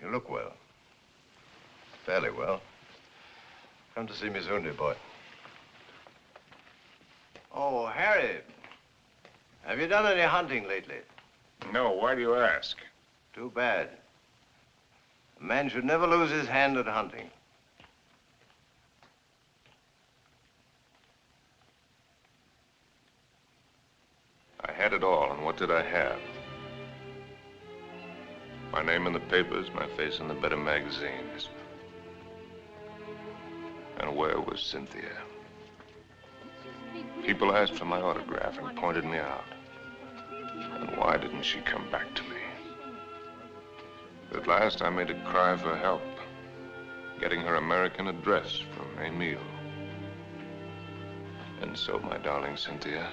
you look well. Fairly well. Come to see me soon, dear boy. Oh, Harry, have you done any hunting lately? No, why do you ask? Too bad. A man should never lose his hand at hunting. I had it all, and what did I have? My name in the papers, my face in the better magazines. And where was Cynthia? People asked for my autograph and pointed me out. And why didn't she come back to me? At last, I made a cry for help, getting her American address from Emile. And so, my darling Cynthia,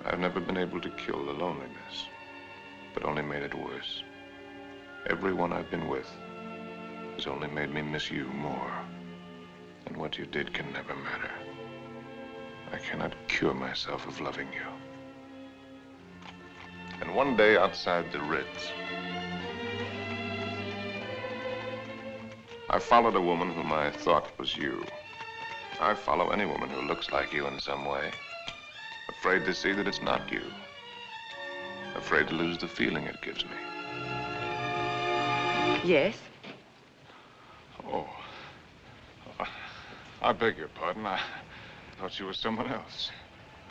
I've never been able to kill the loneliness, but only made it worse. Everyone I've been with has only made me miss you more. And what you did can never matter. I cannot cure myself of loving you. And one day outside the Ritz, I followed a woman whom I thought was you. I follow any woman who looks like you in some way. Afraid to see that it's not you. Afraid to lose the feeling it gives me. Yes? Oh. I beg your pardon. I thought you were someone else.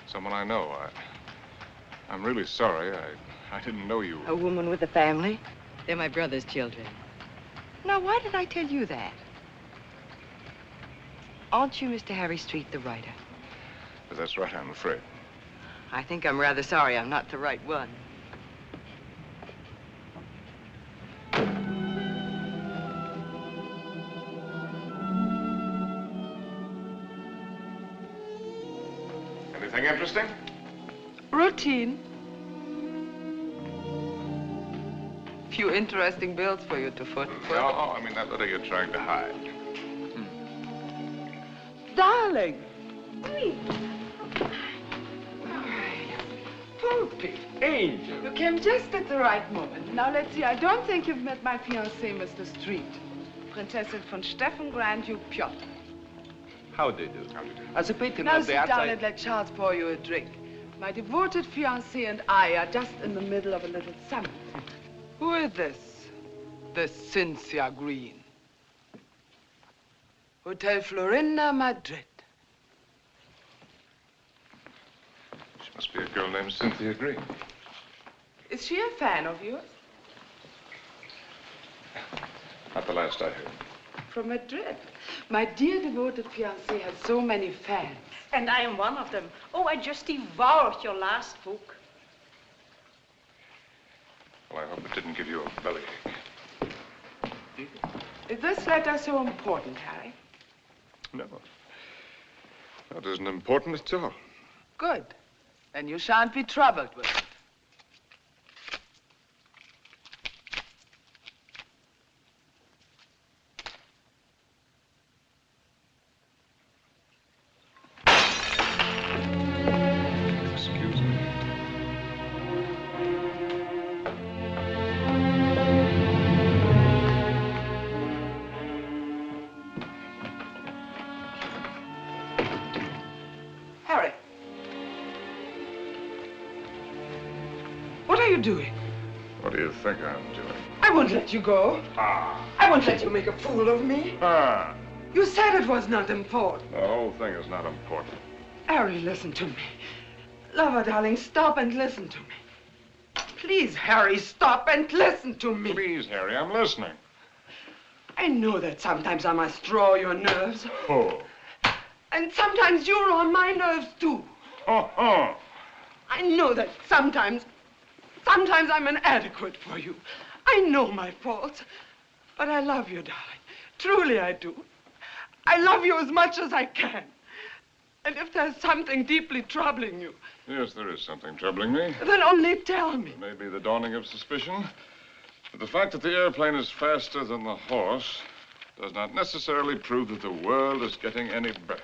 Someone I know. I'm really sorry. I didn't know you. A woman with a family? They're my brother's children. Now, why did I tell you that? Aren't you Mr. Harry Street, the writer? That's right, I'm afraid. I think I'm rather sorry I'm not the right one. Anything interesting? Routine. Few interesting bills for you to foot. No, I mean that letter you're trying to hide. Darling. Poopy. Angel. You came just at the right moment. Now, let's see. I don't think you've met my fiancé, Mr. Street. Prinzessin von Steffen, Grand Duke Piotr. How do you do? As a patron Now of the sit down outside... and let Charles pour you a drink. My devoted fiancé and I are just in the middle of a little summit. Who is this? This Cynthia Green. Hotel Florinda, Madrid. She must be a girl named Cynthia Green. Is she a fan of yours? Not the last I heard. From Madrid. My dear devoted fiancé has so many fans. And I am one of them. Oh, I just devoured your last book. Well, I hope it didn't give you a bellyache. Is this letter so important, Harry? No. That isn't important at all. Good. Then you shan't be troubled with it. Excuse me. Harry. What are you doing? What do you think I'm doing? I won't let you go. Ah. I won't let you make a fool of me. Ah. You said it was not important. The whole thing is not important. Harry, listen to me. Lover, darling, stop and listen to me. Please, Harry, stop and listen to me. Please, Harry, I'm listening. I know that sometimes I must draw your nerves. Oh. And sometimes you're on my nerves, too. Oh. I know that sometimes I'm inadequate for you. I know my faults. But I love you, darling. Truly I do. I love you as much as I can. And if there's something deeply troubling you... Yes, there is something troubling me. Then only tell me. It may be the dawning of suspicion, but the fact that the airplane is faster than the horse does not necessarily prove that the world is getting any better.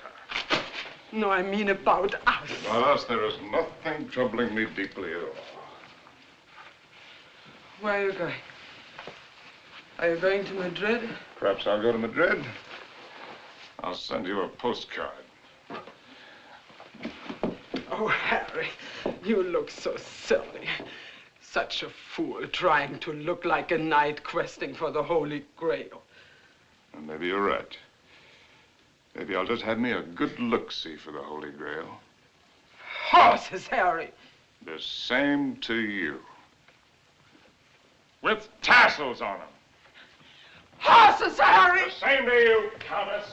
No, I mean about us. About us, there is nothing troubling me deeply at all. Where are you going? Are you going to Madrid? Perhaps I'll go to Madrid. I'll send you a postcard. Oh, Harry, you look so silly. Such a fool trying to look like a knight questing for the Holy Grail. Well, maybe you're right. Maybe I'll just have me a good look-see for the Holy Grail. Horses, Harry. The same to you. With tassels on them. Horses, Harry! The same to you, Countess.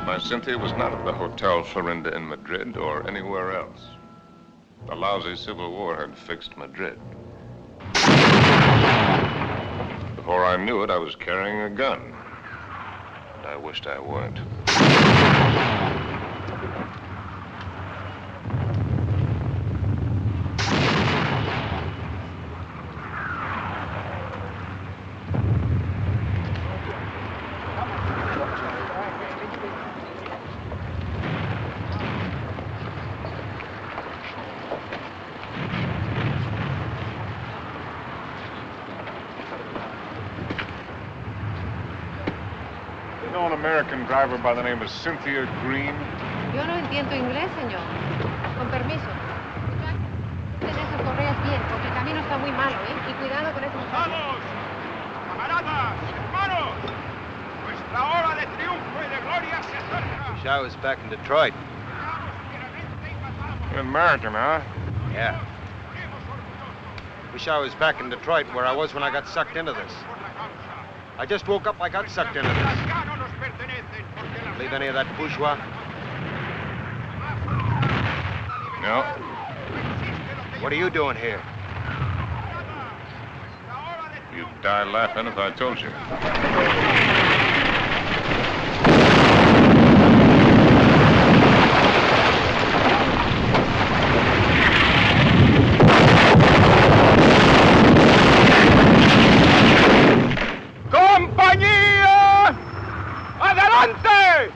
My Cynthia was not at the Hotel Florinda in Madrid or anywhere else. The lousy Civil War had fixed Madrid. Before I knew it, I was carrying a gun. And I wished I weren't. know an American driver by the name of Cynthia Green? Yo no entiendo inglés, señor. Con permiso. Ten esas correas bien, porque el camino está muy malo, ¿eh? Y cuidado con esos... ¡Vamos! ¡Camaradas! ¡Hermanos! Nuestra hora de triunfo y de gloria se acerca. Wish I was back in Detroit. You're American, huh? Yeah. Wish I was back in Detroit where I was when I got sucked into this. I just woke up, I got sucked into this. Believe any of that bourgeois? No. What are you doing here? You'd die laughing if I told you. ¡Compañía! ¡Adelante!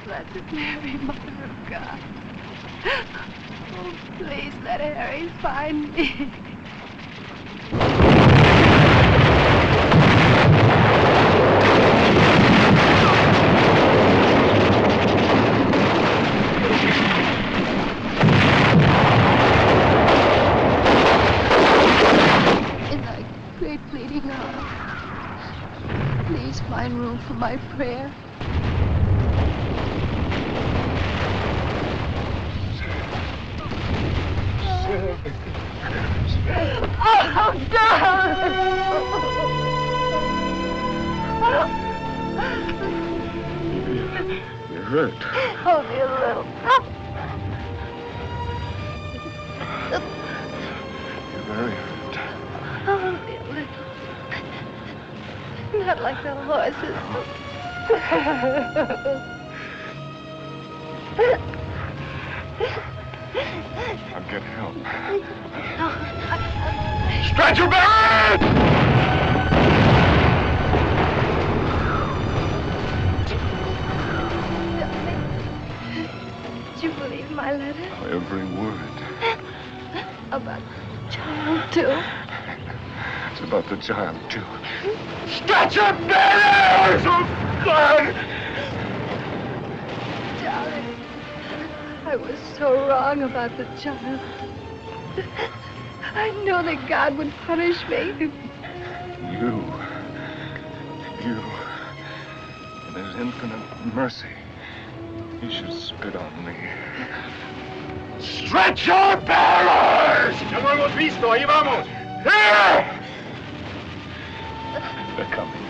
Blessed Mary, Mother of God. Oh, please let Harry find me. In thy great pleading hour, please find room for my prayer. Oh, You're hurt. Only a little. You're very hurt. Only a little. Not like the horses. I'll get help. Stretcher bearer! Did you believe my letter? Every word. About the child, too? It's about the child, too. Stretcher bearers! Oh, God! Darling, I was so wrong about the child. I know that God would punish me. You. In his infinite mercy, he should spit on me. Stretcher bearers! Ya lo hemos visto, ahí vamos. Here! They're coming.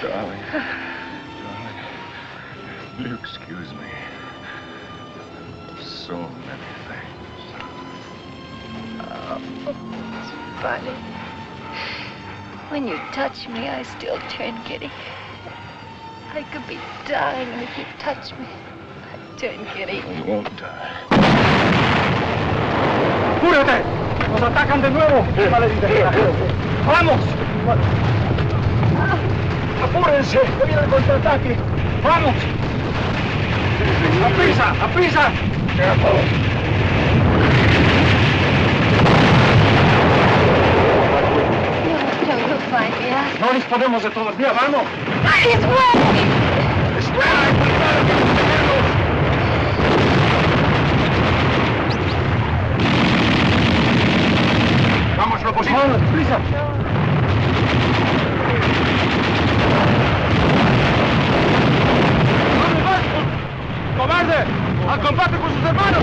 Darling. Will you excuse me? So many things. Oh, it's funny. When you touch me, I still turn giddy. I could be dying, and if you touch me, I turn giddy. You won't die. ¡Apúrate! ¡Nos atacan de nuevo! ¡Vamos! ¡Apúrense! ¡Que viene el contraataque! ¡Vamos! ¡Aprisa! ¡Aprisa! You'll find me out. No disponemos de todavía, vamos. Please, Vamos, lo posible. ¡Prisa! ¿Dónde vas? ¡Cobarde! ¡Al combate con sus hermanos!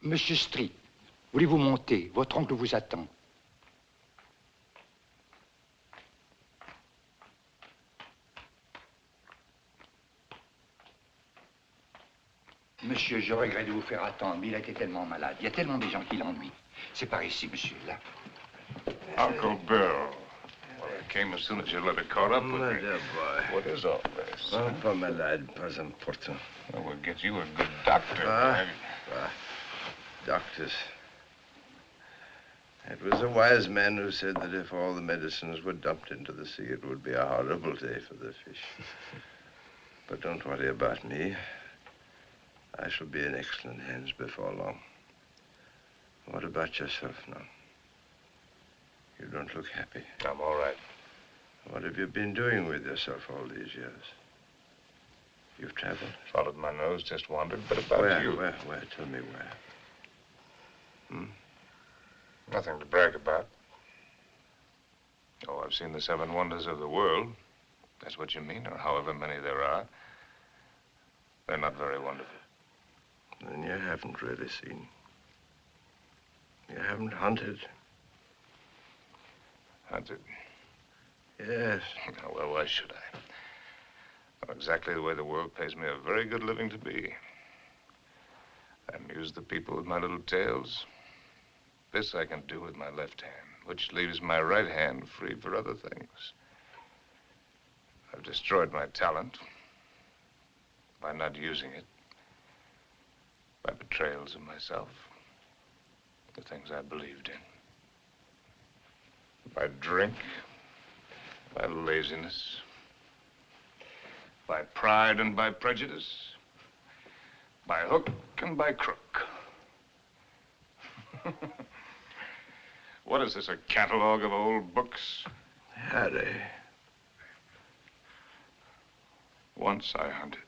Monsieur Street, voulez-vous monter? Votre oncle vous attend. Monsieur, je regrette de vous faire attendre, mais il a été tellement malade. Il y a tellement de gens qui l'ennuient. C'est par ici, monsieur, là. Uncle Bill. Well, I came as soon as your letter caught up with me. boy. What is all this? Oh, pas malade, pas important. Well, we'll get you a good doctor. Doctors. It was a wise man who said that if all the medicines were dumped into the sea, it would be a horrible day for the fish. But don't worry about me. I shall be in excellent hands before long. What about yourself now? You don't look happy. I'm all right. What have you been doing with yourself all these years? You've traveled? Followed my nose, just wandered, but about you. Where? Tell me where. Nothing to brag about. Oh, I've seen the 7 wonders of the world. That's what you mean, or however many there are. They're not very wonderful. Then you haven't really seen. You haven't hunted. Hunted? Yes. Oh, well, why should I? Well, exactly the way the world pays me a very good living to be. I amuse the people with my little tales. This I can do with my left hand, which leaves my right hand free for other things. I've destroyed my talent by not using it, by betrayals of myself, the things I believed in, by drink, by laziness, by pride and by prejudice, by hook and by crook. What is this, a catalog of old books? Harry. Once I hunted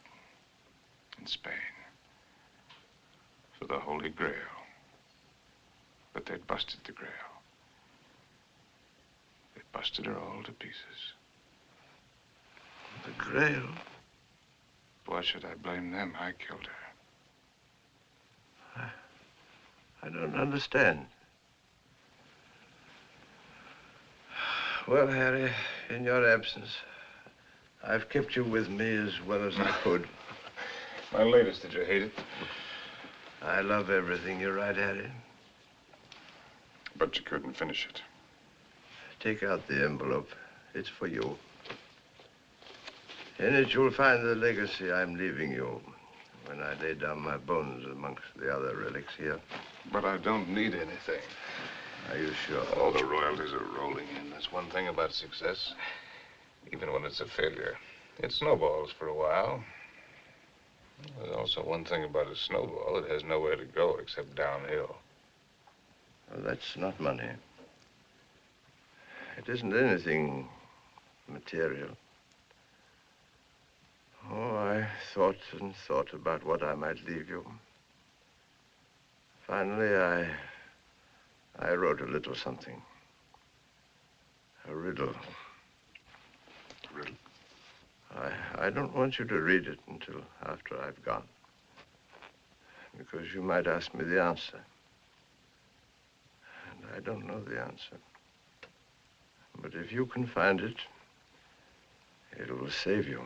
in Spain for the Holy Grail, but they'd busted the Grail. They busted her all to pieces. The Grail? Why should I blame them? I killed her. I don't understand. Well, Harry, in your absence, I've kept you with me as well as I could. My latest, did you hate it? I love everything you write, Harry. But you couldn't finish it. Take out the envelope. It's for you. In it, you'll find the legacy I'm leaving you when I lay down my bones amongst the other relics here. But I don't need anything. Are you sure? All the royalties are rolling in. That's one thing about success. Even when it's a failure, it snowballs for a while. There's also one thing about a snowball. It has nowhere to go except downhill. Well, that's not money. It isn't anything material. Oh, I thought and thought about what I might leave you. Finally, I wrote a little something. A riddle. Riddle? I don't want you to read it until after I've gone. Because you might ask me the answer. And I don't know the answer. But if you can find it, it will save you.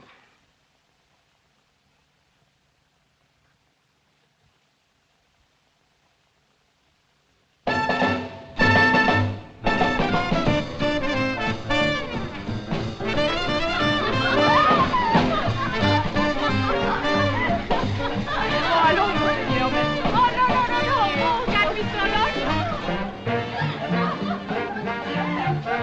Qu'est-ce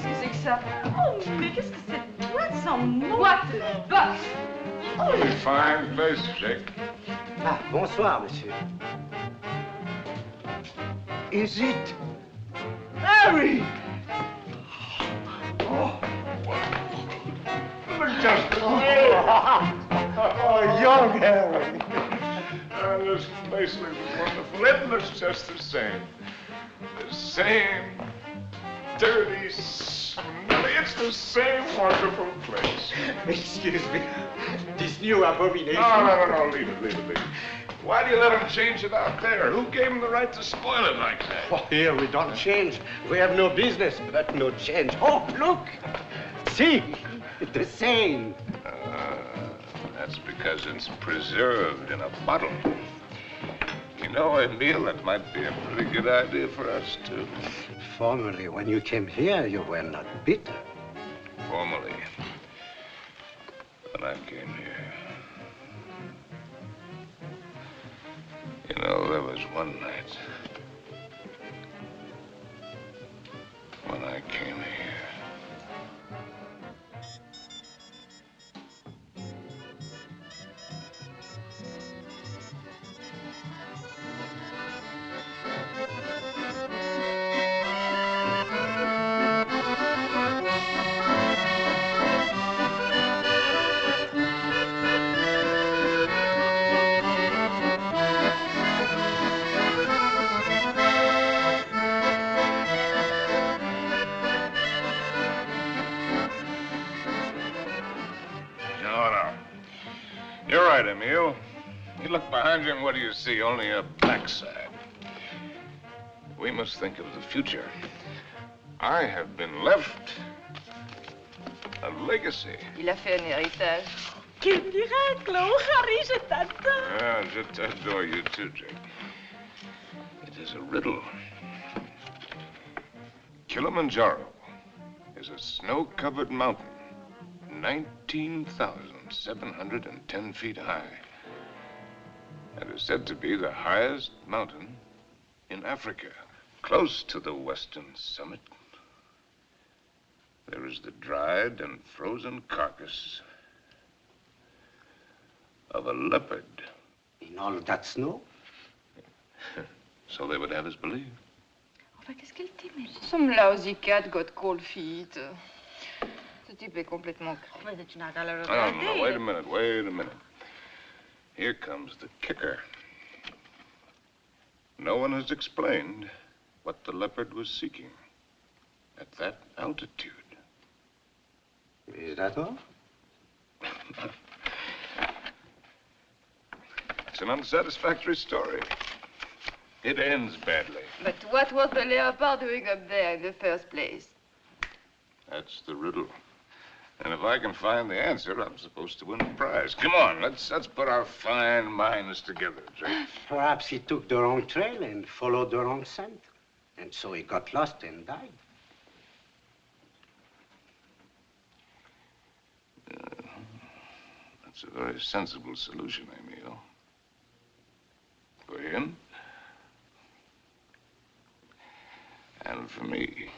que c'est que ça? Oh, mais qu'est-ce que cette boîte sans boîte de boxe? Very fine place, Jake. Ah, bonsoir, monsieur. Is it Harry? Oh, young Harry. This place looks wonderful. It looks just the same. The same dirty, smelly. It's the same wonderful place. Excuse me. This new abomination. No. Leave it. Why do you let him change it out there? Who gave him the right to spoil it like that? Oh, here we don't change. We have no business, but no change. Oh, look. See, the same. That's because it's preserved in a bottle. You know, Emile, that might be a pretty good idea for us, too. Formerly, when you came here, you were not bitter. Formerly, when I came here. You know, there was one night when I came here. No. You're right, Emile. You look behind you and what do you see? Only a backside. We must think of the future. I have been left a legacy. Il a fait un héritage. Quel miracle! Oh, Harry, je t'adore. Yeah, je adore you too, Jake. It is a riddle. Kilimanjaro is a snow-covered mountain, 19,710 feet high, and is said to be the highest mountain in Africa. Close to the western summit, there is the dried and frozen carcass of a leopard. In all that snow? So they would have us believe. Enfin, qu'est-ce qu'elle t'aimait? Some lousy cat got cold feet. Ce type est complètement cru. Mais tu n'as qu'à le regarder. No, wait a minute. Here comes the kicker. No one has explained what the leopard was seeking at that altitude. Is that all? It's an unsatisfactory story. It ends badly. But what was the leopard doing up there in the first place? That's the riddle. And if I can find the answer, I'm supposed to win a prize. Come on, let's put our fine minds together, Jake. Perhaps he took the wrong trail and followed the wrong scent. And so he got lost and died. That's a very sensible solution, Emile. For him. And for me.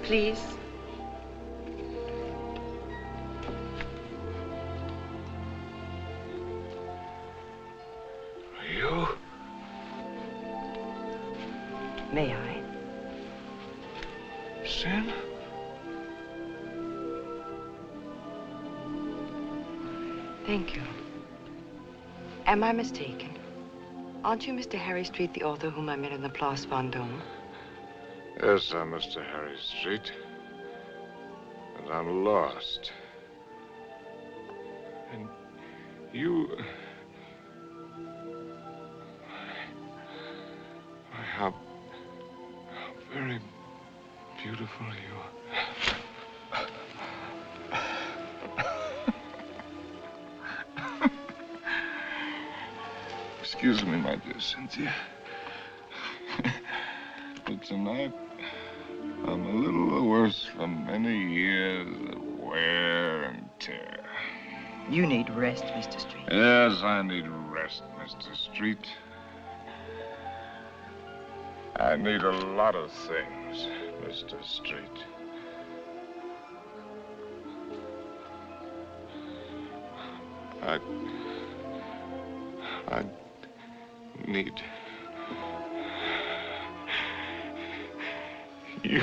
Please. You? May I? Sin? Thank you. Am I mistaken? Aren't you Mr. Harry Street, the author whom I met in the Place Vendôme? Yes, I'm Mr. Harry Street. And I'm lost. And you... How very beautiful you are. Excuse me, my dear Cynthia. But tonight, I'm a little worse from many years of wear and tear. You need rest, Mr. Street. Yes, I need rest, Mr. Street. I need a lot of things, Mr. Street. I need you.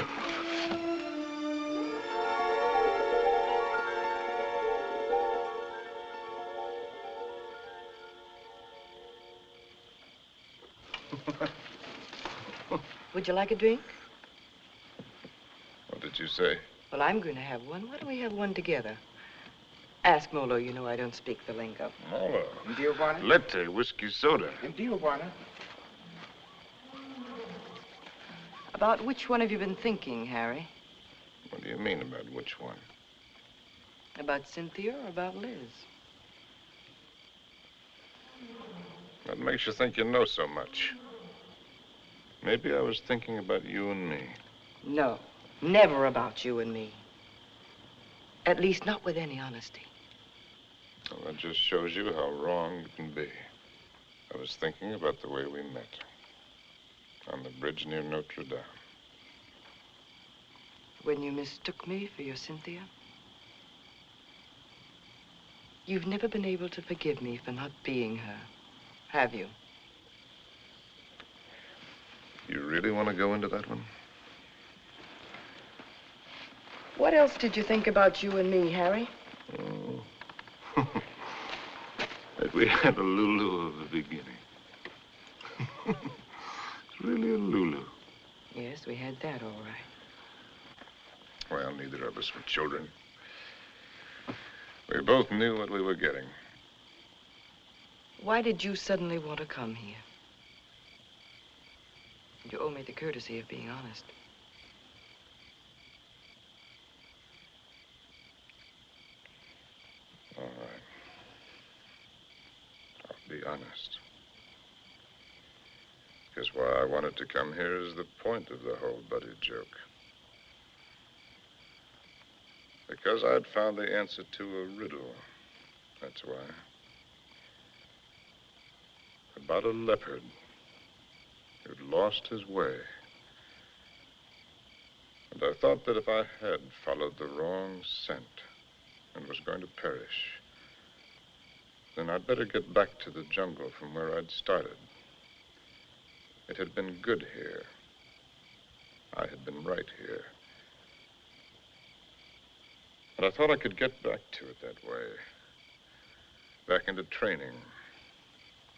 Would you like a drink? What did you say? Well, I'm going to have one. Why don't we have one together? Ask Molo. You know I don't speak the lingo. Molo. Dio Bonner? Latte, whiskey soda. Dio Bonner? About which one have you been thinking, Harry? What do you mean about which one? About Cynthia or about Liz? What makes you think you know so much? Maybe I was thinking about you and me. No, never about you and me. At least not with any honesty. Well, that just shows you how wrong you can be. I was thinking about the way we met. On the bridge near Notre Dame. When you mistook me for your Cynthia? You've never been able to forgive me for not being her, have you? You really want to go into that one? What else did you think about you and me, Harry? Oh. That we had a Lulu of the beginning. It's really a Lulu. Yes, we had that, all right. Well, neither of us were children. We both knew what we were getting. Why did you suddenly want to come here? You owe me the courtesy of being honest. All right. I'll be honest. Because why I wanted to come here is the point of the whole buddy joke. Because I'd found the answer to a riddle. That's why. About a leopard who'd lost his way. And I thought that if I had followed the wrong scent and was going to perish, then I'd better get back to the jungle from where I'd started. It had been good here. I had been right here. And I thought I could get back to it that way. Back into training.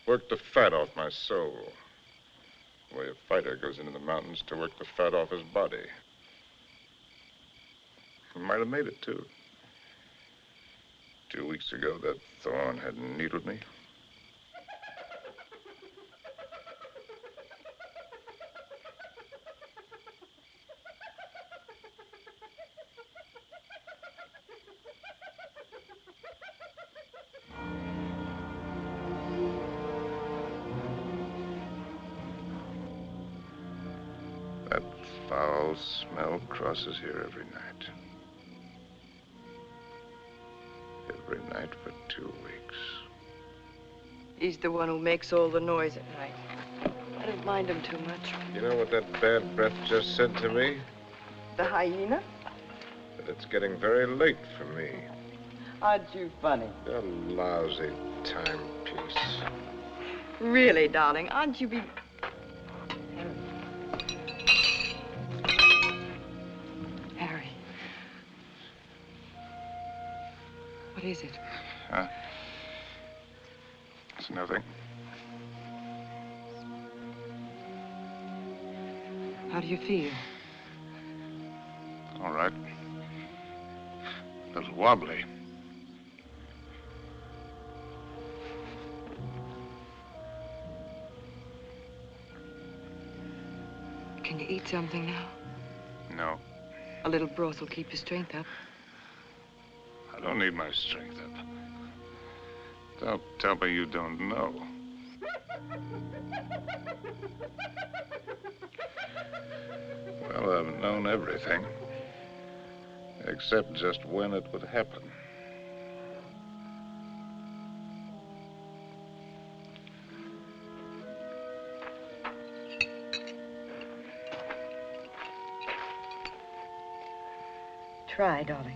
Work the fat off my soul. The way a fighter goes into the mountains to work the fat off his body. I might have made it, too. 2 weeks ago, that thorn had needled me. That foul smell crosses here every night. Every night for 2 weeks. He's the one who makes all the noise at night. I don't mind him too much. You know what that bad breath just said to me? The hyena? That it's getting very late for me. Aren't you funny? A lousy timepiece. Really, darling, aren't you Harry. What is it? Huh? It's nothing. How do you feel? All right. A little wobbly. Can you eat something now? No, A little broth will keep your strength up. I don't need my strength up. Don't tell me you don't know. Well, I've known everything. Except just when it would happen. Try, darling.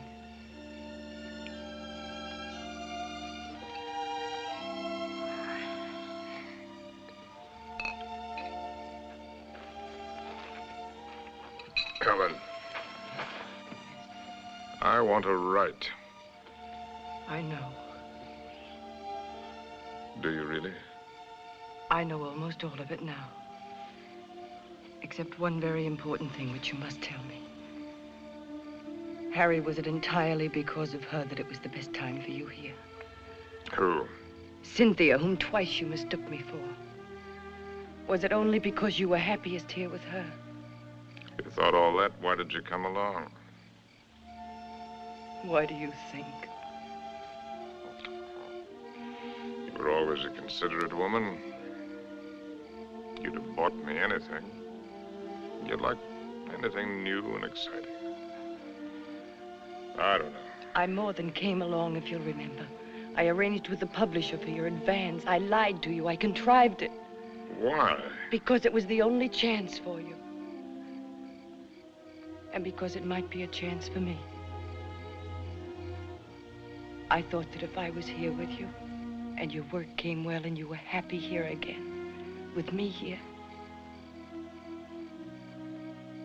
Helen, I want to write. I know. Do you really? I know almost all of it now. Except one very important thing which you must tell me. Harry, was it entirely because of her that it was the best time for you here? Who? Cynthia, whom twice you mistook me for. Was it only because you were happiest here with her? You thought all that, why did you come along? Why do you think? You were always a considerate woman. You'd have bought me anything. You'd like anything new and exciting. I don't know. I more than came along, if you'll remember. I arranged with the publisher for your advance. I lied to you. I contrived it. Why? Because it was the only chance for you. And because it might be a chance for me. I thought that if I was here with you, and your work came well, and you were happy here again, with me here,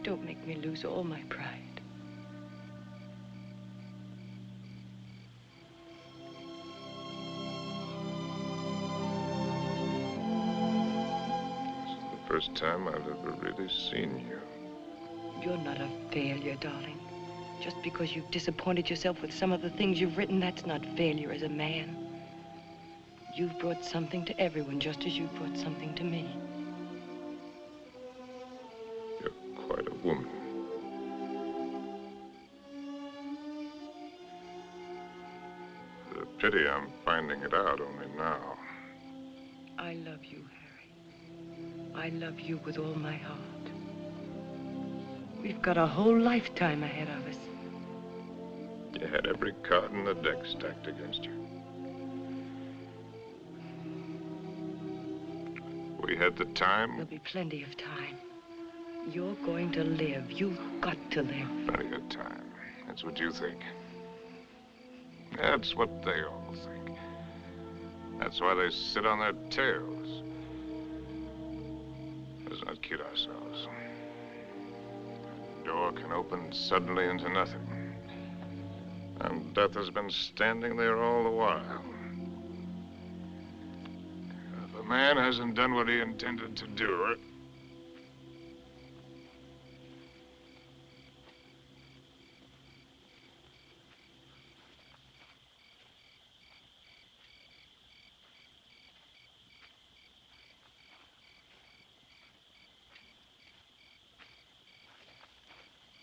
don't make me lose all my pride. First time I've ever really seen you. You're not a failure, darling. Just because you've disappointed yourself with some of the things you've written, that's not failure as a man. You've brought something to everyone, just as you've brought something to me. You're quite a woman. It's a pity I'm finding it out only now. I love you, Harry. I love you with all my heart. We've got a whole lifetime ahead of us. You had every card in the deck stacked against you. We had the time. There'll be plenty of time. You're going to live. You've got to live. Plenty of time. That's what you think. That's what they all think. That's why they sit on their tails. Let's not kid ourselves. The door can open suddenly into nothing. And death has been standing there all the while. If a man hasn't done what he intended to do,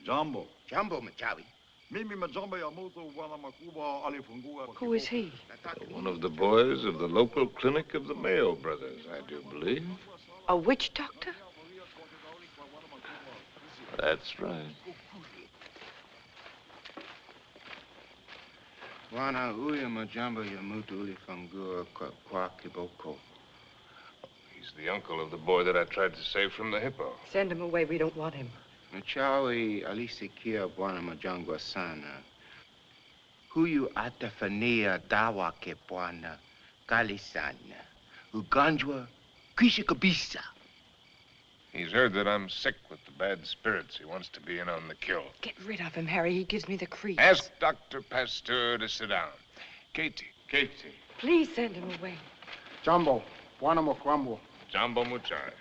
Jumbo. Jumbo Machawi. Mimi majombo ya moto wana makubwa alifungua. Who is he? one of the boys of the local clinic of the Mayo brothers, I do believe. A witch doctor? That's right. Wana uya majambo ya mutu ulifungua kwa kiboko. He's the uncle of the boy that I tried to save from the hippo. Send him away. We don't want him. Machawi alisikia bwana majangwa sana. Huyu atafania dawa ke bwana kali sana. Ugonjwa kwisha kabisa. He's heard that I'm sick with the bad spirits. He wants to be in on the kill. Get rid of him, Harry. He gives me the creeps. Ask Dr. Pasteur to sit down. Katie. Please send him away. Jumbo, Guanamo Crumble. Jumbo Muchai.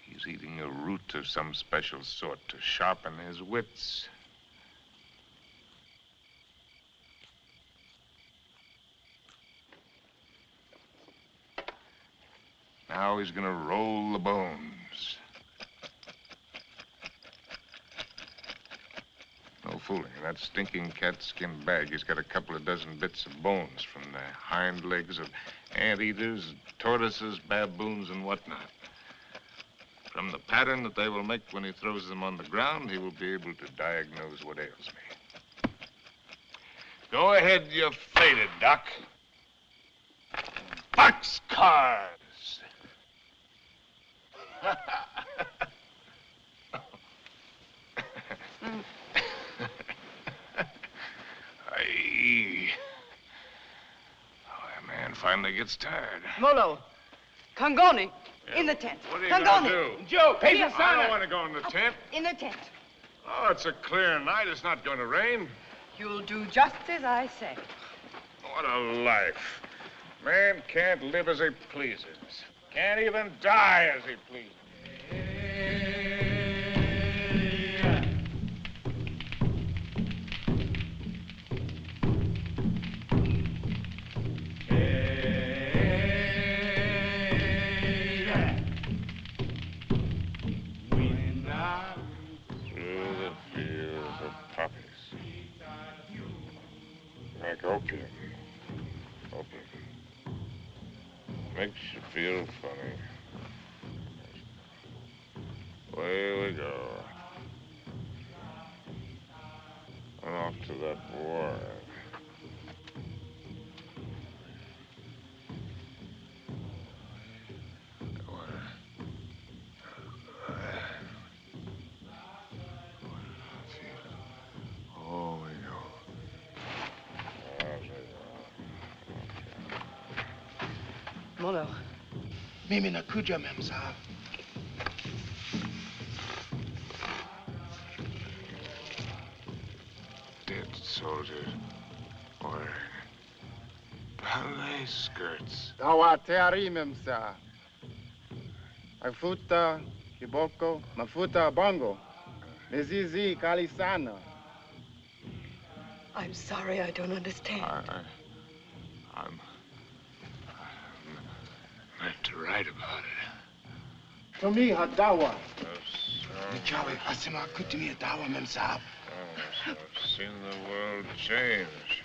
He's eating a root of some special sort to sharpen his wits. Now he's gonna roll the bones. No fooling. In that stinking catskin bag, he's got a couple of dozen bits of bones from the hind legs of anteaters, tortoises, baboons, and whatnot. From the pattern that they will make when he throws them on the ground, he will be able to diagnose what ails me. Go ahead, you're faded, Doc. Boxcars! Aye. Oh, that man finally gets tired. Molo, Congoni, in the tent. What are you Congoni. gonna do? Joe, I don't want to go in the tent. In the tent. Oh, it's a clear night. It's not going to rain. You'll do just as I say. What a life. Man can't live as he pleases. Can't even die as he pleases. Through the fields of poppies. Like opium. Opium. Makes you feel funny. Away we go. And off to that war. Oh, we go. Molo. Mimi nakuja, mem sahab. Dead soldiers. Or ballet skirts. Dawa teari memsa. Mafuta, kiboko, mafuta bongo. Mizizi kalisana. I'm sorry, I don't understand. I'm meant to write about it. To me, hadawa. Nichawe asema kutimi dawa, mem sahab. I've seen the world change.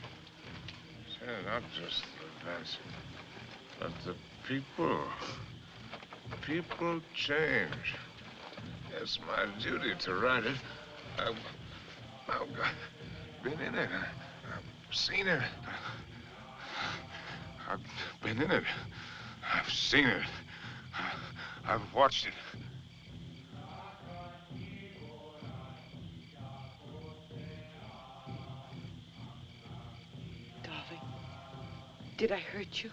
Not just the events, but the people. People change. It's my duty to write it. I've been in it. I've seen it. I've been in it. I've seen it. I've watched it. Darling, did I hurt you?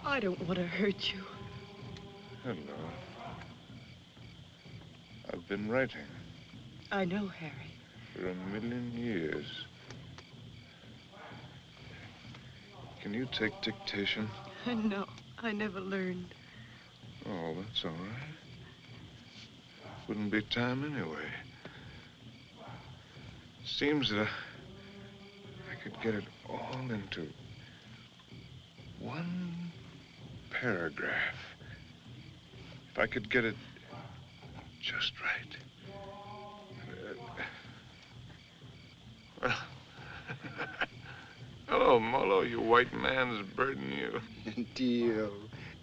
I don't want to hurt you. Hello. I've been writing. I know, Harry. For 1,000,000 years. Can you take dictation? No, I never learned. Oh, that's all right. Wouldn't be time anyway. Seems that I could get it all into one paragraph. If I could get it just right. Well, hello, Molo, you white man's burden, you.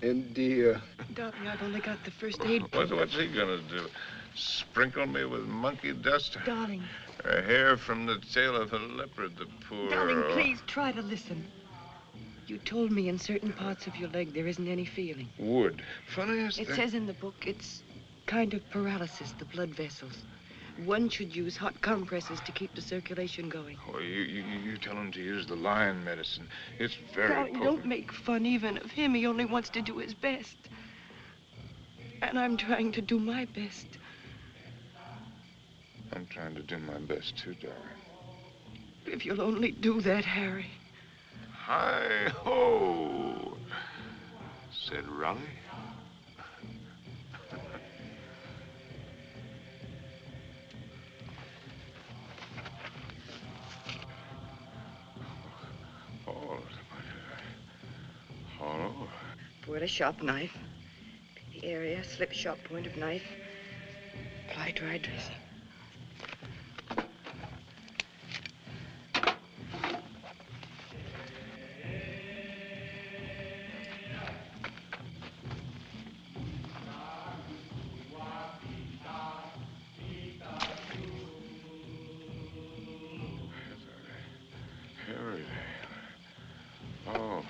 Indio. Darling, I've only got the first aid. What's he gonna do? Sprinkle me with monkey dust? Darling. A hair from the tail of a leopard, the poor... Darling, please try to listen. You told me in certain parts of your leg there isn't any feeling. Wood. Funny as It that. says in the book it's kind of paralysis, the blood vessels. One should use hot compresses to keep the circulation going. Oh, you tell him to use the lion medicine. It's very Darling, potent. don't make fun even of him. He only wants to do his best. And I'm trying to do my best. I'm trying to do my best, too, darling. If you'll only do that, Harry. Hi-ho, said Raleigh. All over. Pour a sharp knife. The area, slip sharp point of knife. Apply dry dressing. Harry. Oh.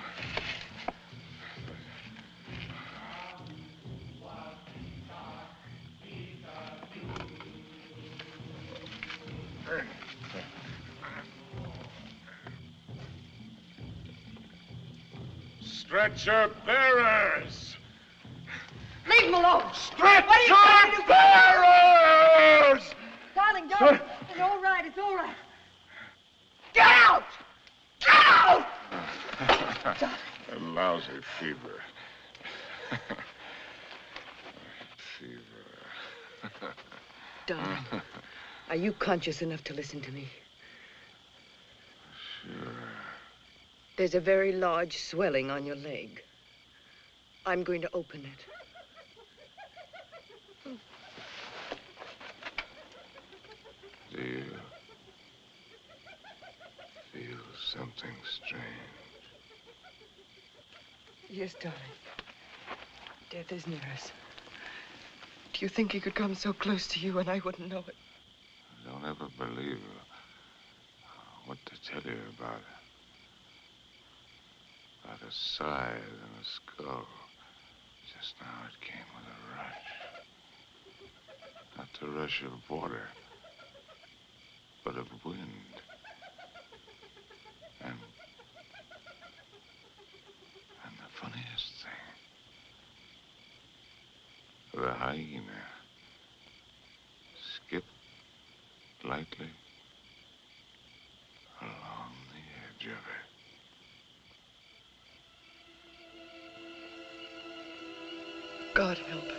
Stretcher bearers! Leave him alone! Stretcher bearers! Darling, darling, it's all right, it's all right. Get out! Get out! A lousy fever. Fever. Darling, are you conscious enough to listen to me? Sure. There's a very large swelling on your leg. I'm going to open it. Do you feel something strange? Yes, darling. Death is near us. Do you think he could come so close to you and I wouldn't know it? Don't ever believe what to tell you about it. About a scythe and a skull. Just now it came with a rush. Not the rush of water, but of wind. And the funniest thing, the hyena skipped lightly along the edge of it. God help us.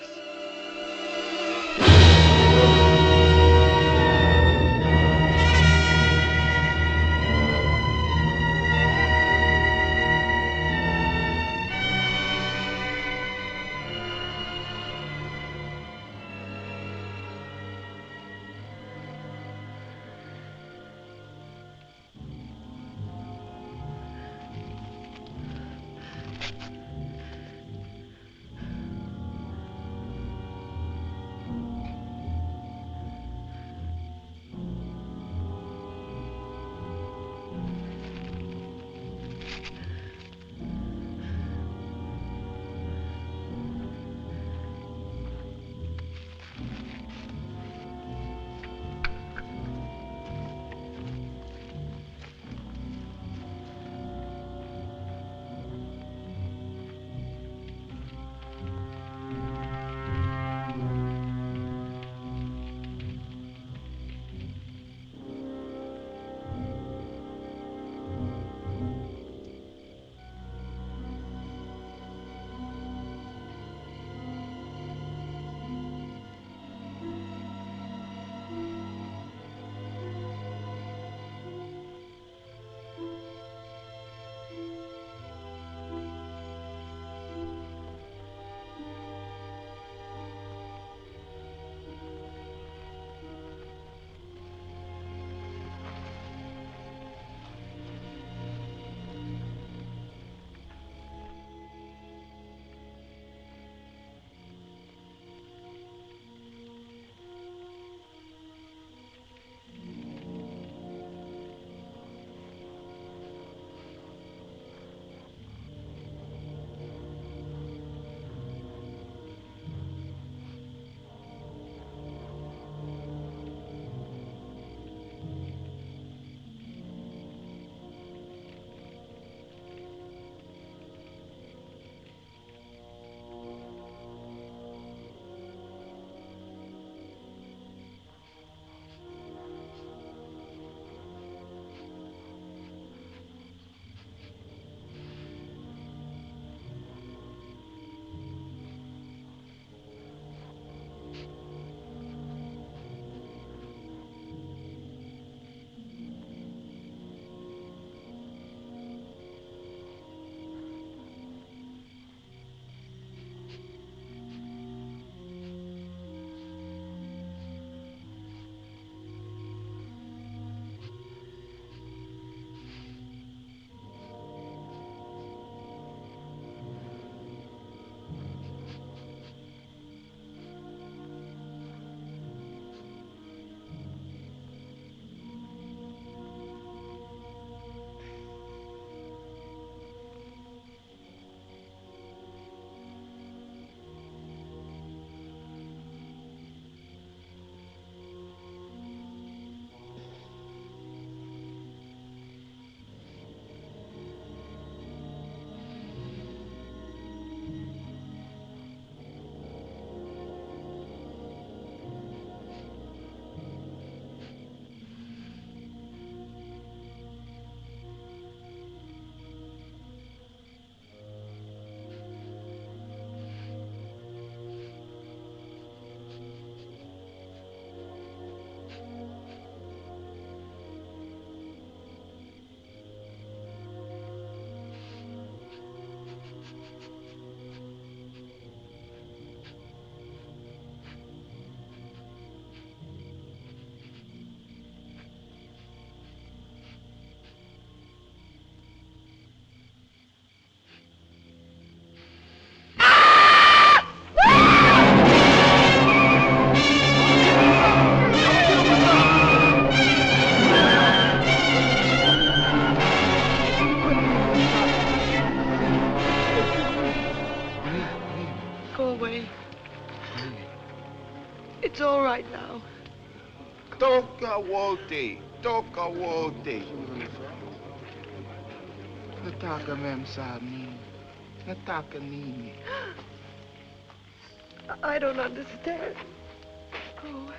Go away. It's all right now. Toca wote. Toca wote. Nataka mem sa nini. Nataka nini. I don't understand. Go away.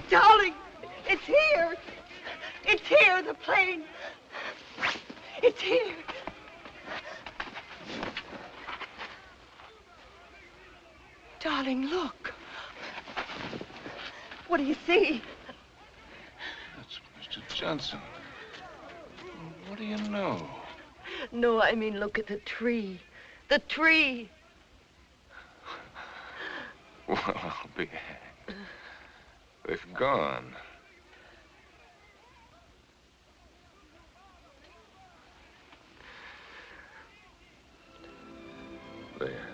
Darling, it's here. It's here, the plane. It's here. Darling, look. What do you see? That's Mr. Johnson. What do you know? No, I mean, look at the tree. The tree. Well, I'll be hanged. They've gone. There.